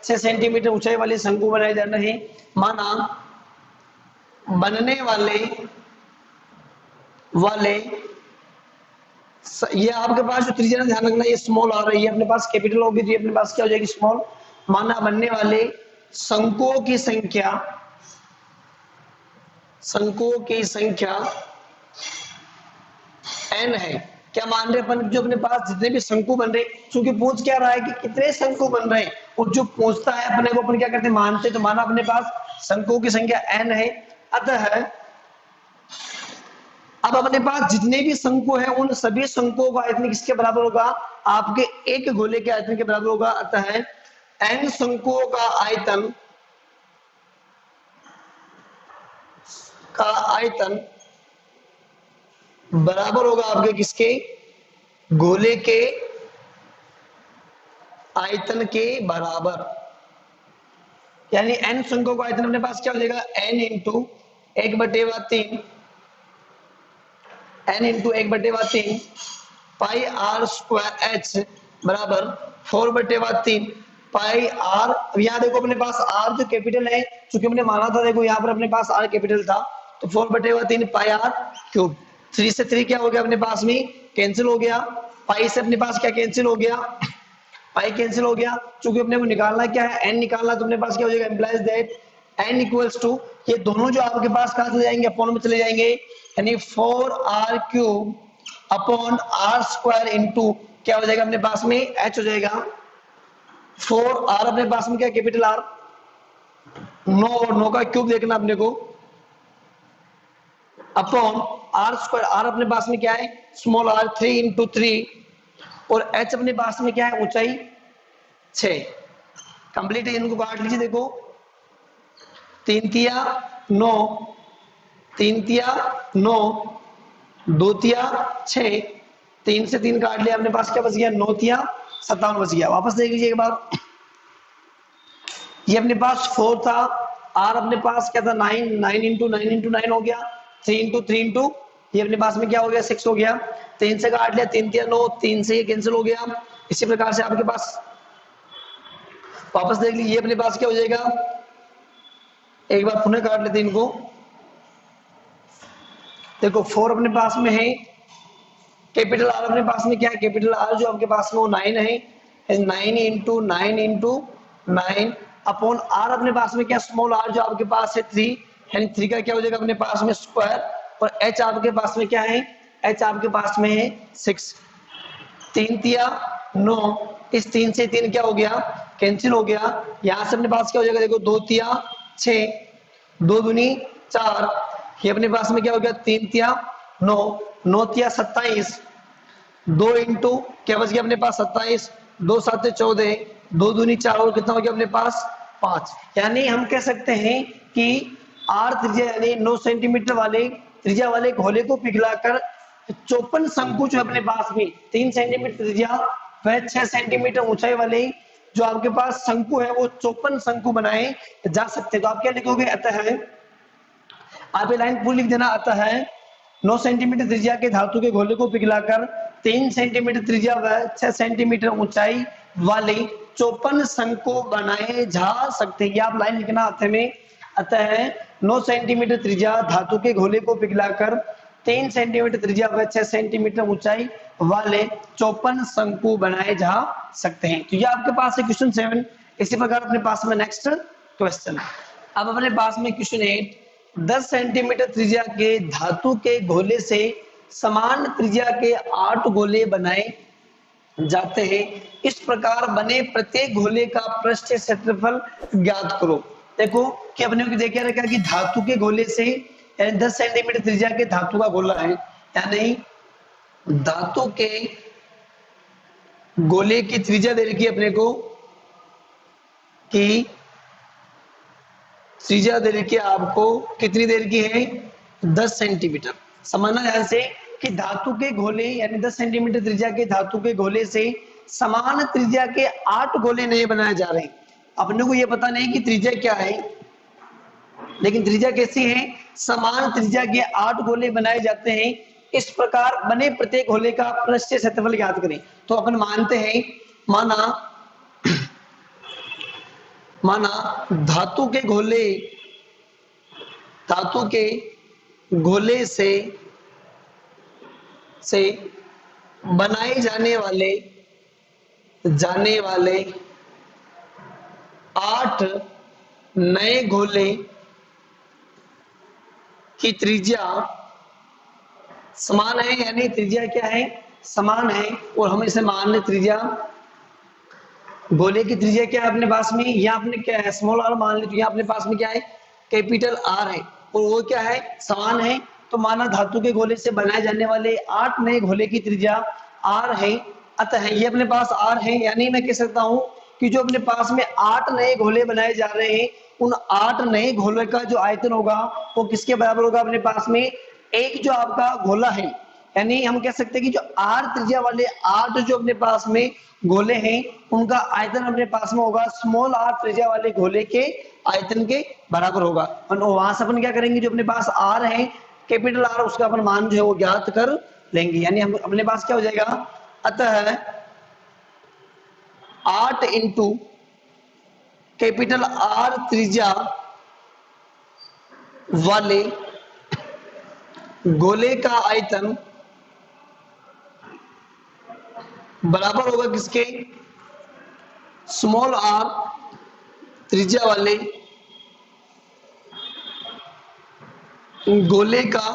A: 6 सेंटीमीटर ऊंचाई वाले शंकु बनाए जा रहे हैं। माना बनने वाले ये आपके पास जो त्रिज्या ध्यान रखना ये स्मॉल आ रही है, अपने पास कैपिटल होगी तो ये अपने पास क्या हो जाएगी स्मॉल। माना बनने वाले शंकुओं की संख्या n है। क्या मान रहे अपन जो अपने पास जितने भी शंकु बन रहे, क्योंकि पूछ क्या रहा है कि कितने शंकु बन रहे हैं और जो पूछता है अपने को अपन क्या करते हैं मानते, तो माना अपने पास शंकुओं की संख्या n है। अतः अब अपने पास जितने भी शंकु हैं उन सभी शंकुओं का आयतन किसके बराबर होगा आपके एक गोले के आयतन के बराबर होगा। अतः n शंकुओं का आयतन बराबर होगा आपके किसके गोले के आयतन के बराबर। यानी n शंकुओं का आयतन अपने पास क्या हो जाएगा n इंटू 1/3 n इंटू 1/3 पाई r स्क्वायर h बराबर 4/3 पाई r। अब यहाँ देखो अपने पास r जो कैपिटल है, चूंकि हमने माना था देखो यहाँ पर अपने पास r कैपिटल था तो 4/3 पाई r क्यूब। 3 से 3 क्या हो गया अपने पास में कैंसिल हो गया, पाई से अपने पास क्या कैंसिल हो गया पाई कैंसिल हो गया। चूंकि अपने को निकालना क्या है n निकालना, तो अपने पास क्या हो जाएगा implies that n equals to ये दोनों जो आपके पास कहां चले जाएंगे अपॉन में चले जाएंगे, यानी 4r cube upon r square into क्या हो जाएगा अपने पास में, h हो जाएगा 4r अपने पास में क्या कैपिटल R, 9 और 9 का क्यूब देखना अपने को, अपॉन आर स्क्वायर, आर अपने पास में क्या है स्मॉल r, 3 इंटू 3, और h अपने पास में क्या है ऊंचाई 6। कंप्लीट है, इनको काट लीजिए, देखो 3 तिया 9, 3 तिया 9, 2 तिया 6, 3 से 3 काट लिया, अपने पास क्या बच गया 9 तिया 57 बच गया। वापस देख लीजिए एक बार, ये अपने पास 4 था, आर अपने पास क्या था 9, 9 इंटू 9 इंटू 9 हो गया, 3 इंटू 3 इंटू ये अपने पास में क्या हो गया 6 हो गया, 3 से काट लिया, 3 तिया 9, 3 से ये कैंसिल हो गया। इसी प्रकार से आपके पास वापस देख लीजिए, ये अपने पास क्या हो जाएगा, एक बार पुनः काट लेते हैं इनको, देखो 4 अपने पास में है, कैपिटल आर अपने पास में क्या है, कैपिटल आर जो आपके पास में वो 9 है, 9 इंटू 9 इंटू 9 अपॉन आर अपने पास में क्या स्मॉल आर जो आपके पास है 3, यानी 3 का क्या हो जाएगा अपने पास में स्क्वायर, और एच आपके पास में क्या है, एच आपके पास में है 6, 3 तिया 9, इस 3 से 3 क्या हो गया कैंसिल हो गया, यहां से अपने पास क्या हो जाएगा, देखो 2 तिया 6, 2 दूनी 4, ये अपने पास में क्या हो गया 3 तिया 9, 9 तिया 27, 2 इंटू क्या बच गया अपने पास 27, 2 7 14, 2 दूनी 4 और कितना हो गया अपने पास 5। यानी हम कह सकते हैं कि आर त्रिज्या यानी 9 सेंटीमीटर वाले त्रिज्या वाले गोले को पिघलाकर 54 शंकु जो अपने पास में 3 सेंटीमीटर त्रिज्या व 6 सेंटीमीटर ऊंचाई वाले जो आपके पास शंकु है वो 54 शंकु बनाए जा सकते हैं। तो आप क्या लिखोगे, अतः आप ये लाइन पूरी लिख देना, अतः 9 सेंटीमीटर त्रिज्या के धातु के गोले को पिघलाकर 3 सेंटीमीटर त्रिज्या व 6 सेंटीमीटर ऊंचाई वाले 54 शंकु बनाए जा सकते हैं। आप लाइन लिखना अतः में, अतः 9 सेंटीमीटर त्रिज्या धातु के गोले को पिघलाकर 3 सेंटीमीटर त्रिज्या व 6 सेंटीमीटर ऊंचाई वाले 54 शंकु बनाए जा सकते हैं। तो ये आपके पास है क्वेश्चन 7। इसी प्रकार अपने पास में नेक्स्ट क्वेश्चन, अब अपने पास में क्वेश्चन 8, 10 सेंटीमीटर त्रिज्या के धातु के गोले से समान त्रिज्या के 8 गोले बनाए जाते हैं, इस प्रकार बने प्रत्येक गोले का पृष्ठ क्षेत्रफल ज्ञात करो। देखो कि अपने को देखा रखा कि धातु के गोले से 10 सेंटीमीटर त्रिज्या के धातु का गोला है, यानी धातु के गोले की त्रिज्या दे रखी है अपने को कि त्रिज्या दे रखी है आपको, कितनी देर की है 10 सेंटीमीटर। समझना ध्यान से कि धातु के गोले यानी 10 सेंटीमीटर त्रिज्या के धातु के गोले से समान त्रिज्या के 8 गोले नए बनाए जा रहे हैं। अपने को ये पता नहीं कि त्रिज्या क्या है, लेकिन त्रिज्या कैसी है, समान त्रिज्या के 8 गोले बनाए जाते हैं, इस प्रकार बने प्रत्येक गोले का पृष्ठ क्षेत्रफल ज्ञात करें। तो अपन मानते हैं, माना धातु के गोले से बनाए जाने वाले 8 नए गोले की त्रिज्या समान है, यानी त्रिज्या क्या है समान है, और हम इसे मान ले त्रिज्या, गोले की त्रिज्या क्या है अपने पास में, यहाँ अपने क्या है स्मॉल आर मान ले, तो यहाँ अपने पास में क्या है कैपिटल आर है, और वो क्या है समान है। तो माना धातु के गोले से बनाए जाने वाले 8 नए गोले की त्रिज्या आर है, अतः ये अपने पास आर है, यानी मैं कह सकता हूं कि जो अपने पास में 8 नए गोले बनाए जा रहे हैं, उन 8 नए गोले का जो आयतन होगा वो किसके बराबर होगा, अपने पास में एक जो आपका गोला है, यानी हम कह सकते हैं कि जो आर त्रिज्या वाले 8 जो अपने पास में गोले हैं उनका आयतन अपने पास में होगा स्मॉल आर त्रिज्या वाले गोले के आयतन के बराबर होगा। और वहां से अपन क्या करेंगे, जो अपने पास आर है कैपिटल आर, उसका अपन मान जो है वो ज्ञात कर लेंगे, यानी हम अपने पास क्या हो जाएगा, अतः 8 इंटू कैपिटल आर त्रिज्या वाले गोले का आयतन बराबर होगा किसके, स्मॉल आर त्रिज्या वाले गोले का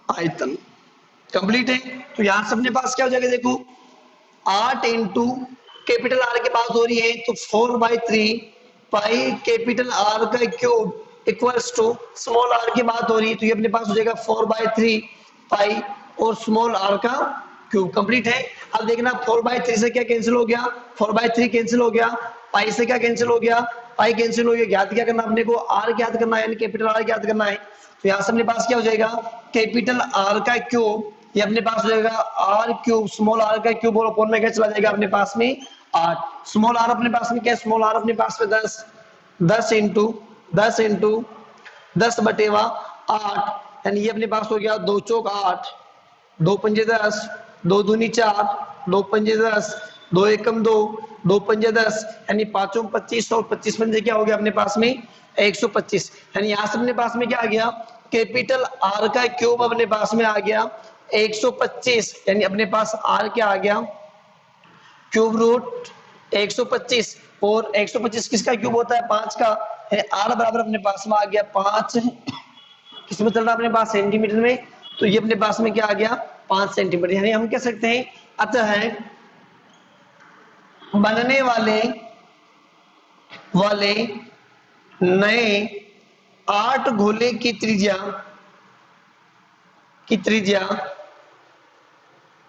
A: आयतन। कंप्लीट है। तो यहां से अपने पास क्या हो जाएगा, देखो 8 इंटू कैपिटल आर की बात हो रही है तो 4/3 पाई कैपिटल आर का cube equals to small R की बात हो रही है तो ये अपने पास हो जाएगा 4/3 पाई और स्मॉल आर का क्यूब। कंप्लीट है। अब देखना 4/3 से क्या कैंसिल हो गया, 4/3 कैंसिल हो गया, पाई से क्या कैंसिल हो गया, पाई कैंसिल हो गया। ज्ञात क्या करना अपने को, आर ज्ञात करना है, यानी कैपिटल आर ज्ञात करना है। तो यहां से अपने पास क्या हो जाएगा, कैपिटल आर का क्यूब, ये अपने पास हो जाएगा आर क्यूब, स्मॉल आर का क्यूब और अपॉन में क्या चला जाएगा अपने पास में 8। स्मॉल आर अपने पास में क्या है, स्मॉल आर अपने पास में 10, 10 इंटू 10/8, यानी ये अपने पास हो गया 2 चौक 8, 2 पंजे 10, 2 दूनी 4, 2 पंजे 10, 2 एकम 2, 2 पंजे 10, यानी 5 25 और 25 पंजे क्या हो गया अपने पास में 125। यानी यहां से अपने पास में क्या आ गया, कैपिटल आर का क्यूब अपने पास में आ गया 125, यानी अपने पास आर क्या आ गया, क्यूब रूट 125 और 125 किसका क्यूब होता है 5 का, आर बराबर अपने पास में आ गया 5, किसमें चल रहा है अपने पास सेंटीमीटर में, तो ये अपने पास में क्या आ गया 5 सेंटीमीटर। यानी हम कह सकते हैं अतः बनने वाले वाले नए 8 गोले की त्रिज्या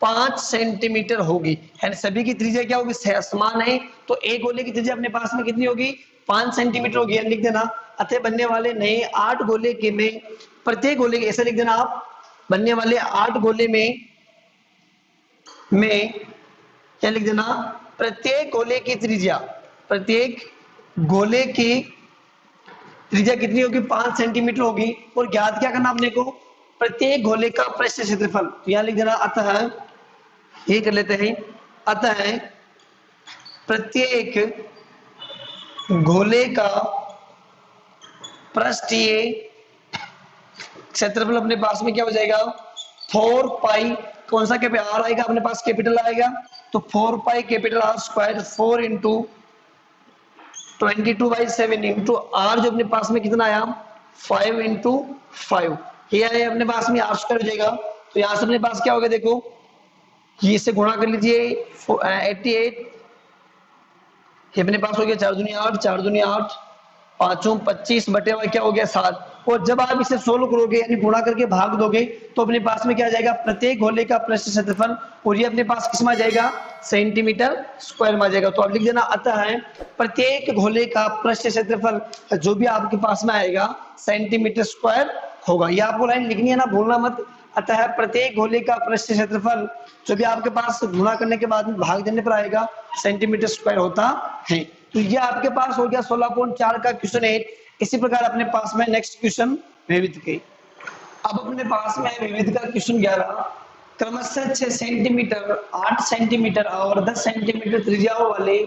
A: 5 सेंटीमीटर होगी। यानी सभी की त्रिज्या क्या होगी, समान है, तो एक गोले की त्रिज्या अपने पास में कितनी होगी 5 सेंटीमीटर होगी। यानी लिख देना अतः बनने वाले नए 8 गोले के में प्रत्येक गोले के, ऐसे लिख देना आप, बनने वाले 8 गोले में क्या लिख देना, प्रत्येक गोले की त्रिज्या, प्रत्येक गोले की त्रिज्या कितनी होगी 5 सेंटीमीटर होगी। और ज्ञात क्या करना अपने को, प्रत्येक गोले का पृष्ठ क्षेत्रफल, तो यहां लिख देना अतः, ये कर लेते हैं, अतः प्रत्येक गोले का पृष्ठीय क्षेत्रफल अपने पास में क्या हो जाएगा 4 पाई, कौन सा क्या आर आएगा अपने पास, कैपिटल आएगा, तो 4 pi capital R square 4 into 22/7 into R जो अपने पास में कितना आया 5 इंटू 5, ये आया अपने पास में आर स्क्वायर हो जाएगा। तो यहां से अपने पास क्या हो गया, देखो ये से गुणा कर लीजिए 88, ये अपने पास हो गया 4 दूनी 8, 4 दूनी 8, 5 25 बटे हुआ क्या हो गया 7। और जब आप इसे सोल्व करोगे यानी गुणा करके भाग दोगे तो अपने पास में क्या आ जाएगा, प्रत्येक गोले का पृष्ठ क्षेत्रफल, और ये अपने पास किस में आ जाएगा सेंटीमीटर स्क्वायर में आ जाएगा। तो आप लिख देना अतः है प्रत्येक गोले का पृष्ठ क्षेत्रफल जो भी आपके पास में आएगा सेंटीमीटर स्क्वायर होगा। ये आपको लाइन लिखनी है ना, भूलना मत। अतः प्रत्येक गोले का पृष्ठ क्षेत्रफल जो भी आपके पास गुणा करने के बाद भाग देने पर आएगा सेंटीमीटर स्क्वायर होता है। तो ये आपके पास हो गया 16.4 का क्वेश्चन 8। इसी प्रकार अपने पास में नेक्स्ट क्वेश्चन विविध के, अब अपने पास में विविध का क्वेश्चन 11, क्रमशः 6 सेंटीमीटर 8 सेंटीमीटर और 10 सेंटीमीटर त्रिज्याओं वाले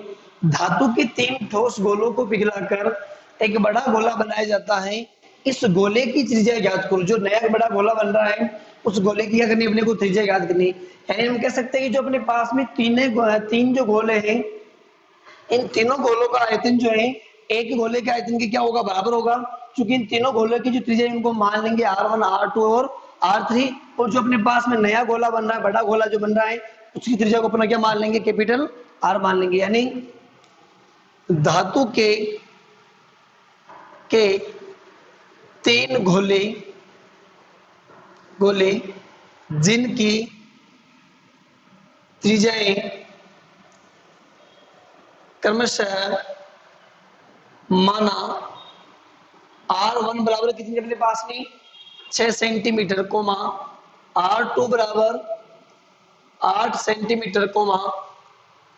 A: धातु के 3 ठोस गोलों को पिघलाकर एक बड़ा गोला बनाया जाता है। इस गोले की त्रिज्या ज्ञात करो। जो नया बड़ा गोला बन रहा है उस गोले की क्या करनी, अपने को त्रिज्या ज्ञात करनी। यानी हम कह सकते हैं कि जो अपने पास में तीन जो गोले हैं, इन तीनों गोलों का आयतन जो है एक गोले के आयतन के क्या होगा बराबर होगा, क्योंकि इन तीनों गोलों की जो त्रिज्या है उनको मान लेंगे R1 R2 और R3। और जो अपने पास में नया गोला बन रहा है, बड़ा गोला जो बन रहा है, उसकी त्रिज्या को अपना क्या मान लेंगे, कैपिटल R मान लेंगे। यानी धातु के 3 गोले जिनकी त्रिज्याएं क्रमशः माना R1 बराबर कितनी अपने पास में 6 सेंटीमीटर कोमा, R2 बराबर 8 सेंटीमीटर कोमा,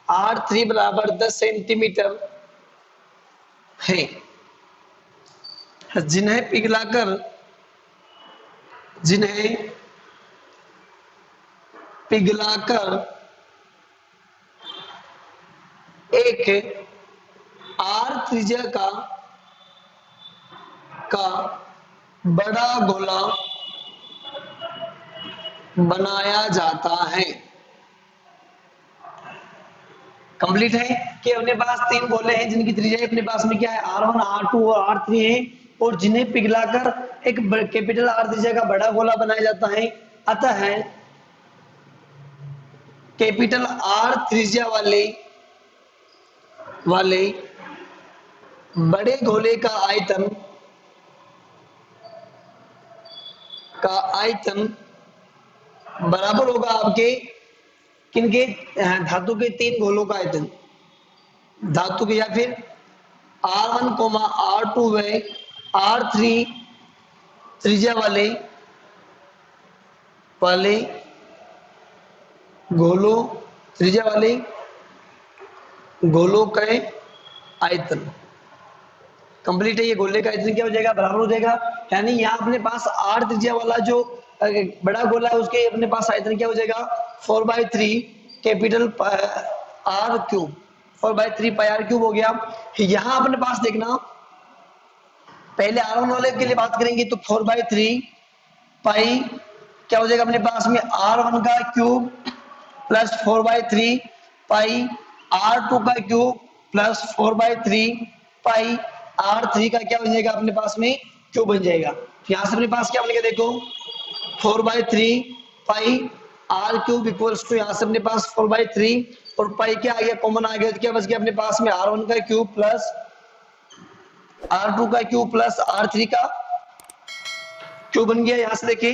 A: R3 बराबर 10 सेंटीमीटर है, जिन्हें पिघलाकर एक आर त्रिज्या का बड़ा गोला बनाया जाता है। कंप्लीट है कि अपने पास 3 गोले हैं जिनकी त्रिज्या अपने पास में क्या है R1 R2 और R3 है, और जिन्हें पिघलाकर एक कैपिटल आर त्रिज्या का बड़ा गोला बनाया जाता है। अतः है कैपिटल आर त्रिज्या वाले वाले बड़े गोले का आयतन बराबर होगा आपके किनके, धातु के 3 गोलों का आयतन, धातु के, या फिर R1 R2 व R3 त्रिज्या वाले वाले गोलों त्रिज्या वाले गोलों का आयतन कंप्लीट है। ये गोले का आयतन क्या हो जाएगा, बराबर हो जाएगा। यानी यहाँ अपने पास 8 त्रिज्या वाला जो बड़ा गोला है उसके अपने पास आयतन क्या हो जाएगा 4/3 capital R cube, 4/3 pi R cube हो गया। यहाँ अपने पास देखना, पहले R1 वाले के लिए बात करेंगे तो 4/3 पाई क्या हो जाएगा अपने पास में R1 का क्यूब प्लस 4/3 पाई R2 का क्यूब प्लस 4/3 पाई R3 का क्या बन जाएगा अपने पास में क्यूब बन जाएगा। यहां से अपने पास क्या बनेगा देखो 4/3 पाई R क्यूब इक्वल्स टू, यहां से अपने पास 4/3 और पाई क्या आ गया कॉमन आ गया, तो क्या बच गया अपने पास में R1 का क्यूब प्लस R2 का क्यूब प्लस R3 का क्यूब बन गया। यहां से देखिए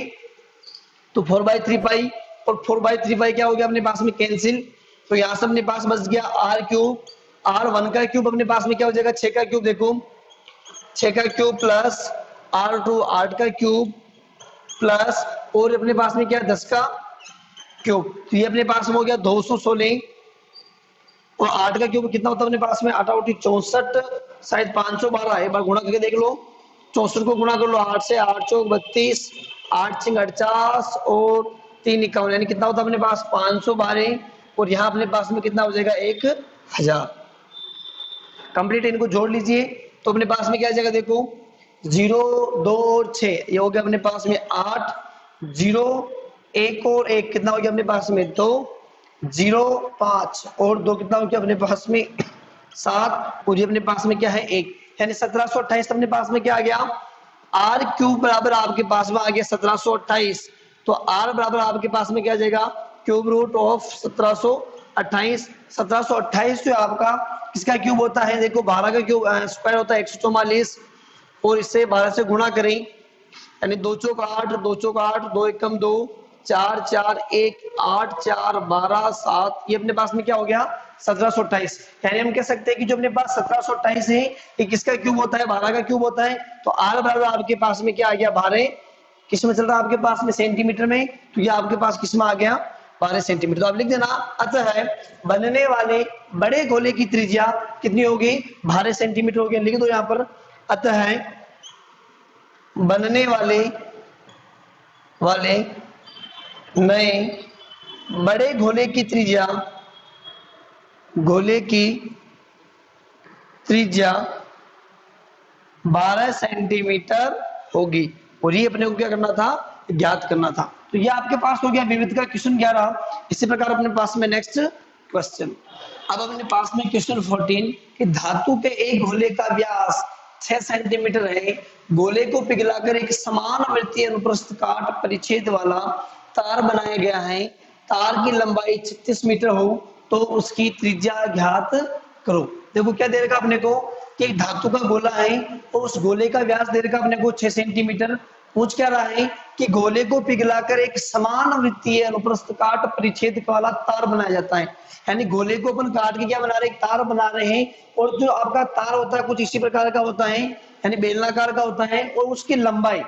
A: तो 4/3 पाई और 4/3 पाई क्या हो गया अपने पास में कैंसिल, तो यहां से अपने पास बच गया R क्यूब, R1 का क्यूब अपने पास में क्या हो जाएगा 6 का क्यूब, देखो 6 का क्यूब प्लस R2 8 का क्यूब प्लस और अपने पास में क्या है 10 का क्यूब, तो ये अपने पास में हो गया 216 और 8 का क्यूब कितना होता है अपने पास में 8 8 64 शायद 512 है, एक बार गुणा करके देख लो, 64 को गुणा कर लो 8 से, 8 चौक 32, 8 6 48 और 3 51, यानी कितना होता है अपने पास 512 और यहाँ अपने पास में कितना हो जाएगा 1000 कंप्लीट। इनको जोड़ लीजिए तो अपने पास में क्या आ जाएगा देखो 0 2 और 6 ये हो गया अपने पास में 8, 0 1 और 1 कितना हो गया अपने पास में 2, 0 5 और 2 कितना हो गया अपने पास में 7 और ये अपने पास में क्या है 1, यानी 1728 अपने पास में क्या आ गया आर क्यूब बराबर आपके पास में आ गया 1728, तो आर बराबर आपके पास में क्या आ जाएगा क्यूब रूट ऑफ 1728। 1728 जो आपका किसका क्यूब होता है देखो 12 का क्यूब स्क्वायर होता है 144 और इससे 12 से गुणा करें यानी 2 चौक 8, 2 चौक 8, 2 एकम 2, 4 4 1 8 4 12 7, ये अपने पास में क्या हो गया 1728। यानी हम कह सकते हैं कि जो अपने पास 1728 है ये किसका क्यूब होता है 12 का क्यूब होता है, तो आर बराबर आपके पास में क्या आ गया 12 किस में चल रहा है आपके पास में सेंटीमीटर में, तो ये आपके पास किस में आ गया 12 सेंटीमीटर। तो आप लिख देना अतः बनने वाले बड़े गोले की त्रिज्या कितनी होगी 12 सेंटीमीटर होगी, लिख दो यहाँ पर अतः बनने वाले नए बड़े गोले की त्रिज्या 12 सेंटीमीटर होगी और ये अपने को क्या करना था ज्ञात करना था। तो ये आपके पास हो गया विविध का क्वेश्चन 11। इसी प्रकार अपने पास में नेक्स्ट क्वेश्चन, अब अपने पास में क्वेश्चन 14 कि धातु के एक गोले का व्यास 6 सेंटीमीटर है, गोले को पिघलाकर एक समान वृत्तीय अनुप्रस्थ काट परिच्छेद वाला तार बनाया गया है, तार की लंबाई 36 मीटर हो तो उसकी त्रिज्या ज्ञात करो। देखो क्या दे रखा अपने को कि एक धातु का गोला है और उस गोले का व्यास दे रखा अपने को 6 सेंटीमीटर, पूछ क्या रहा है कि गोले को पिघलाकर एक समान वृत्तीय अनुप्रस्थ काट परिच्छेद वाला तार बनाया जाता है, यानी गोले को अपन काट के क्या बना रहे हैं तार बना रहे हैं और जो आपका तार होता है कुछ इसी प्रकार का होता है यानी बेलनाकार का होता है और उसकी लंबाई,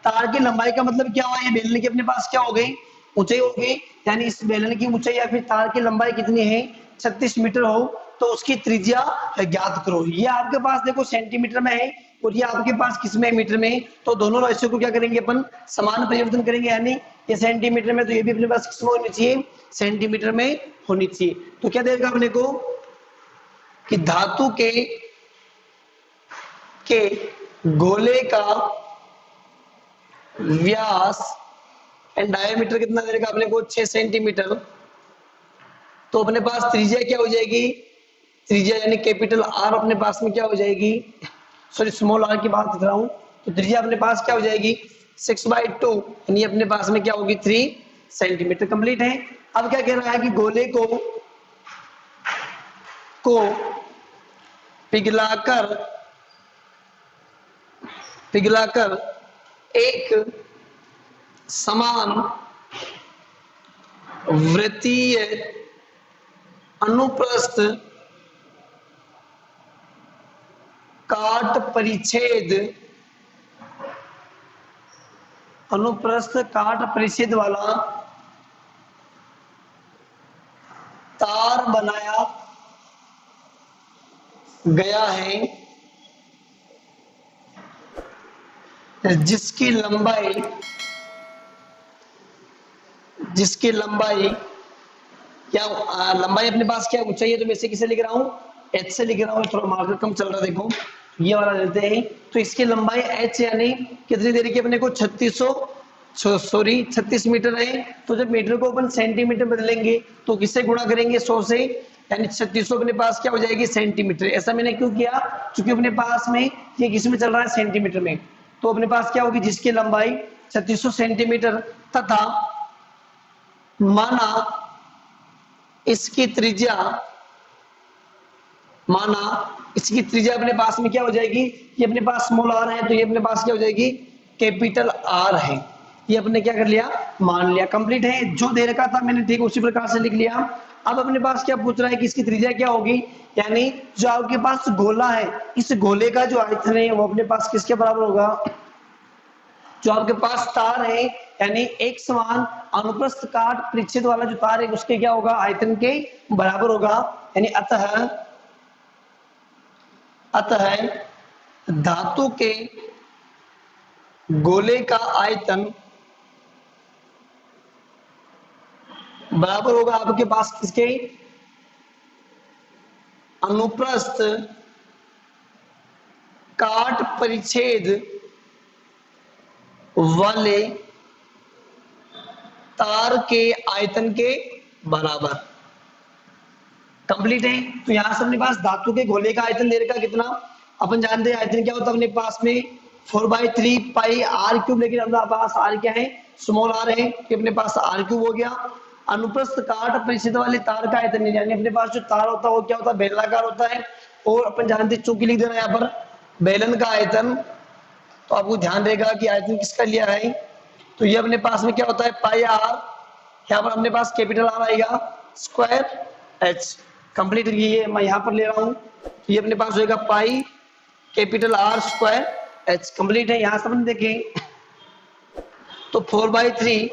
A: तार की लंबाई का मतलब क्या हुआ ये बेलन की अपने पास क्या हो गई ऊंचाई हो गई, यानी इस बेलन की ऊंचाई या फिर तार की लंबाई कितनी है 36 मीटर हो तो उसकी त्रिज्या ज्ञात करो। ये आपके पास देखो सेंटीमीटर में है और ये आपके पास किसमें मीटर में, तो दोनों राशियों को क्या करेंगे अपन समान परिवर्तन करेंगे, यानी ये सेंटीमीटर में तो ये भी अपने पास किसमें होनी चाहिए सेंटीमीटर में होनी चाहिए। तो क्या देगा अपने को कि धातु के गोले का व्यास एंड डायमीटर कितना देगा अपने को 6 सेंटीमीटर, तो अपने पास त्रिज्या क्या हो जाएगी, त्रिज्या यानी कैपिटल आर अपने पास में क्या हो जाएगी, सॉरी स्मॉल आर की बात कर रहा हूं, तो त्रिज्या अपने पास क्या हो जाएगी 6/2 यानी अपने पास में क्या होगी 3 सेंटीमीटर। कंप्लीट है। अब क्या कह रहा है कि गोले को पिघलाकर एक समान वृत्तीय अनुप्रस्थ काट परिच्छेद वाला तार बनाया गया है, जिसकी लंबाई क्या लंबाई अपने पास क्या ऊंचाई है, तो मैं इसे किसे लिख रहा हूं, h से लिख रहा हूं। थोड़ा मार्कर कम चल रहा है, देखो ये वाला लेते हैं। तो इसकी लंबाई h यानी कितनी देर की अपने को 36 मीटर है। तो जब मीटर को अपन सेंटीमीटर बदलेंगे तो किससे गुणा करेंगे, 100 से, यानी 3600 अपने पास क्या हो जाएगी, सेंटीमीटर। ऐसा मैंने क्यों किया, क्योंकि अपने पास में ये किस में चल रहा है, सेंटीमीटर में। तो अपने पास क्या होगी, जिसकी लंबाई 3600 सेंटीमीटर तथा माना इसकी त्रिज्या अपने पास में क्या हो जाएगी, ये अपने पास स्मॉल r है, तो ये अपने पास क्या हो जाएगी, कैपिटल R है। ये अपने क्या कर लिया, मान लिया। कंप्लीट है। जो दे रखा था मैंने ठीक उसी प्रकार से लिख लिया। अब अपने पास क्या पूछ रहा है कि इसकी त्रिज्या क्या होगी, यानी जो आपके पास गोला है, इस गोले का जो आयतन है वो अपने पास किसके बराबर होगा, जो आपके पास तार है, यानी एक समान अनुप्रस्थ काट परिच्छेद वाला जो तार है उसके क्या होगा, आयतन के बराबर होगा। यानी अतः धातु के गोले का आयतन बराबर होगा आपके पास किसके, अनुप्रस्थ काट परिच्छेद वाले तार के आयतन के बराबर। कंप्लीट है। तो यहां से अपने पास धातु के गोले का आयतन दे रखा कितना, अपन जानते हैं आयतन क्या होता है अपने पास में 4/3 पाई r क्यूब, लेकिन अपने पास r क्या है, स्मॉल r है, कि अपने पास r क्यूब हो गया। अनुप्रस्थ काट परिच्छेद वाले तार का आयतन, यानी अपने पास जो तार होता है वो क्या होता है, बेलनाकार होता है। और अपन जानते हैं, चूंकि लिख देना यहाँ पर बेलन का आयतन, तो आपको ध्यान रहेगा कि आयतन किसका लिया है। तो ये अपने पास में क्या होता है, पाई r, यहाँ पर अपने पास कैपिटल R आएगा, स्क्वायर h। कंप्लीट ये मैं यहाँ पर ले रहा हूँ, तो ये अपने पास होएगा pi capital R square h। Complete है। यहाँ से अपन देखें तो 4/3,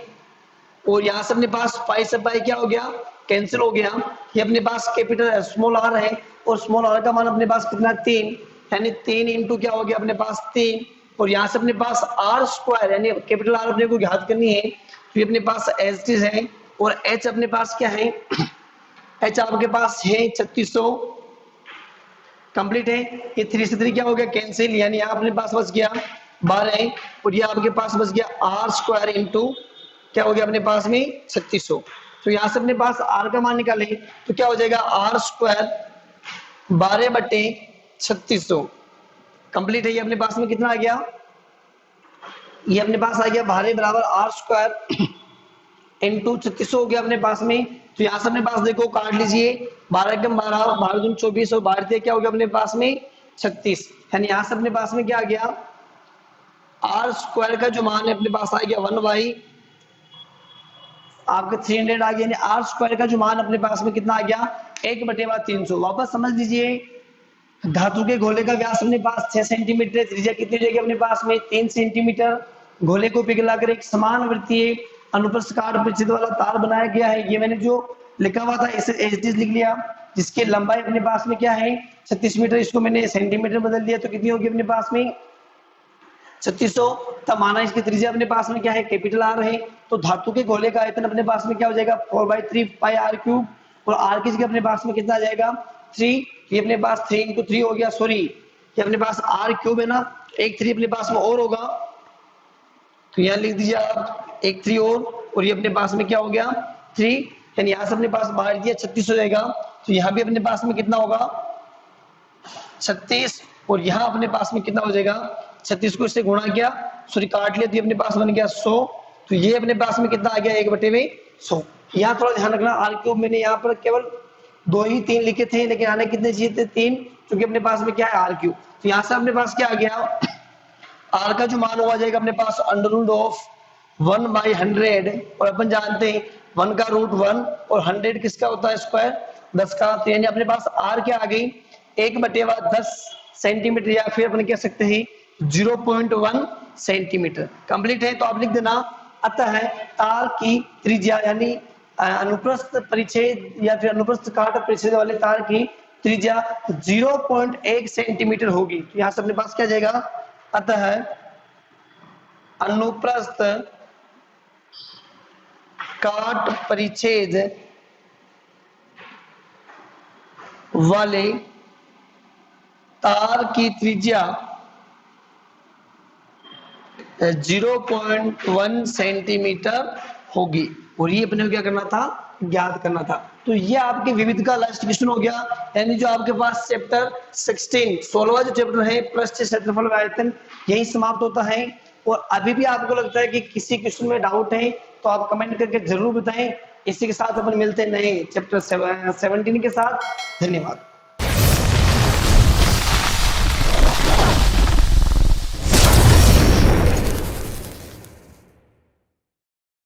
A: और यहाँ से अपने पास पाई से पाई क्या हो गया, कैंसिल हो गया। ये अपने पास कैपिटल स्मॉल r है, और स्मॉल r का मान अपने पास कितना, 3, यानी 3 इंटू क्या हो गया अपने पास 3, और यहाँ से अपने पास r स्क्वायर, यानी कैपिटल R अपने को ज्ञात करनी है। तो ये अपने पास h है, और h अपने पास क्या है, h आपके पास है 3600। कंप्लीट है। ये 3 से 3 क्या हो गया, कैंसिल, यानी यहाँ अपने पास बच गया 12, और ये आपके पास बच गया r स्क्वायर इंटू क्या हो गया अपने पास में 3600। तो यहाँ से अपने पास r का मान निकाले तो क्या हो जाएगा, r स्क्वायर 12/3600। कंप्लीट है। ये अपने पास में कितना आ गया, ये अपने पास आ गया 12 बराबर r स्क्वायर इंटू 3600 हो गया अपने पास में। तो यहाँ से अपने पास देखो काट लीजिए, 12 एकम 12, 12 दूनी 24, और 12 क्या हो गया अपने पास में 36, यानी यहाँ से अपने पास में क्या आ गया, r स्क्वायर का जो मान है अपने पास आ गया 1 आपका 300 आ गया, यानी r स्क्वायर का जो मान अपने पास में कितना आ गया, 1/300। वापस समझ लीजिए, धातु के गोले का व्यास अपने पास 6 सेंटीमीटर, त्रिज्या कितनी हो जाएगी अपने पास में 3 सेंटीमीटर। गोले को पिघलाकर एक समान वृत्तीय अनुप्रस्थ काट परिच्छेद वाला तार बनाया गया है। ये मैंने जो लिखा हुआ था इसे एच लिख लिया, जिसकी लंबाई अपने पास में क्या है 36 मीटर, इसको मैंने सेंटीमीटर बदल दिया, तो कितनी होगी अपने पास में 3600। तब माना इसकी त्रिज्या अपने पास में क्या है, कैपिटल R है। तो धातु के गोले का आयतन अपने पास में क्या हो जाएगा, 4/3 पाई r क्यूब, और r की जगह अपने पास में कितना आ जाएगा 3। ये अपने पास 3 इंटू 3 हो गया, सॉरी ये अपने पास r क्यूब है ना, एक 3 अपने पास में और होगा, तो यहाँ लिख दीजिए आप एक 3 और ये अपने पास में क्या हो गया 3, यानी यहाँ से अपने पास बाहर दिया 36 हो जाएगा। तो यहाँ भी अपने पास में कितना होगा 36, और यहाँ अपने पास में कितना हो जाएगा 36 को इससे गुणा किया, सॉरी काट लिया, तो ये अपने पास बन गया 100। तो ये अपने पास में कितना आ गया 1/100। यहाँ थोड़ा ध्यान रखना, आर क्यूब मैंने यहाँ पर केवल 2 ही 3 लिखे थे, लेकिन आने कितने चाहिए थे 3, क्योंकि अपने पास में क्या है आर क्यूब। तो यहाँ से अपने पास क्या आ गया, आर का जो मान हुआ जाएगा अपने पास √1/100, और अपन जानते हैं 1 का √1 और 100 किसका होता है स्क्वायर 10 का। तो यानी अपने पास आर क्या आ गई 1/10 सेंटीमीटर, या फिर अपन कह सकते हैं 0.1 सेंटीमीटर। कंप्लीट है, तो आप लिख देना अतः तार की त्रिज्या यानी अनुप्रस्थ परिच्छेद या फिर अनुप्रस्थ काट परिच्छेद वाले तार की त्रिज्या 0.1 सेंटीमीटर होगी। तो यहां से अपने पास क्या जाएगा, अतः अनुप्रस्थ काट परिच्छेद वाले तार की त्रिज्या 0.1 सेंटीमीटर होगी। और ये अपने को क्या करना था, ज्ञात करना था। तो ये आपके विविध का लास्ट क्वेश्चन हो गया, यानी जो आपके पास चैप्टर 16वां जो चैप्टर है पृष्ठ क्षेत्रफल व आयतन, यही समाप्त होता है। और अभी भी आपको लगता है कि किसी क्वेश्चन में डाउट है तो आप कमेंट करके जरूर बताएं। इसी के साथ अपन मिलते हैं नए चैप्टर 17 के साथ। धन्यवाद।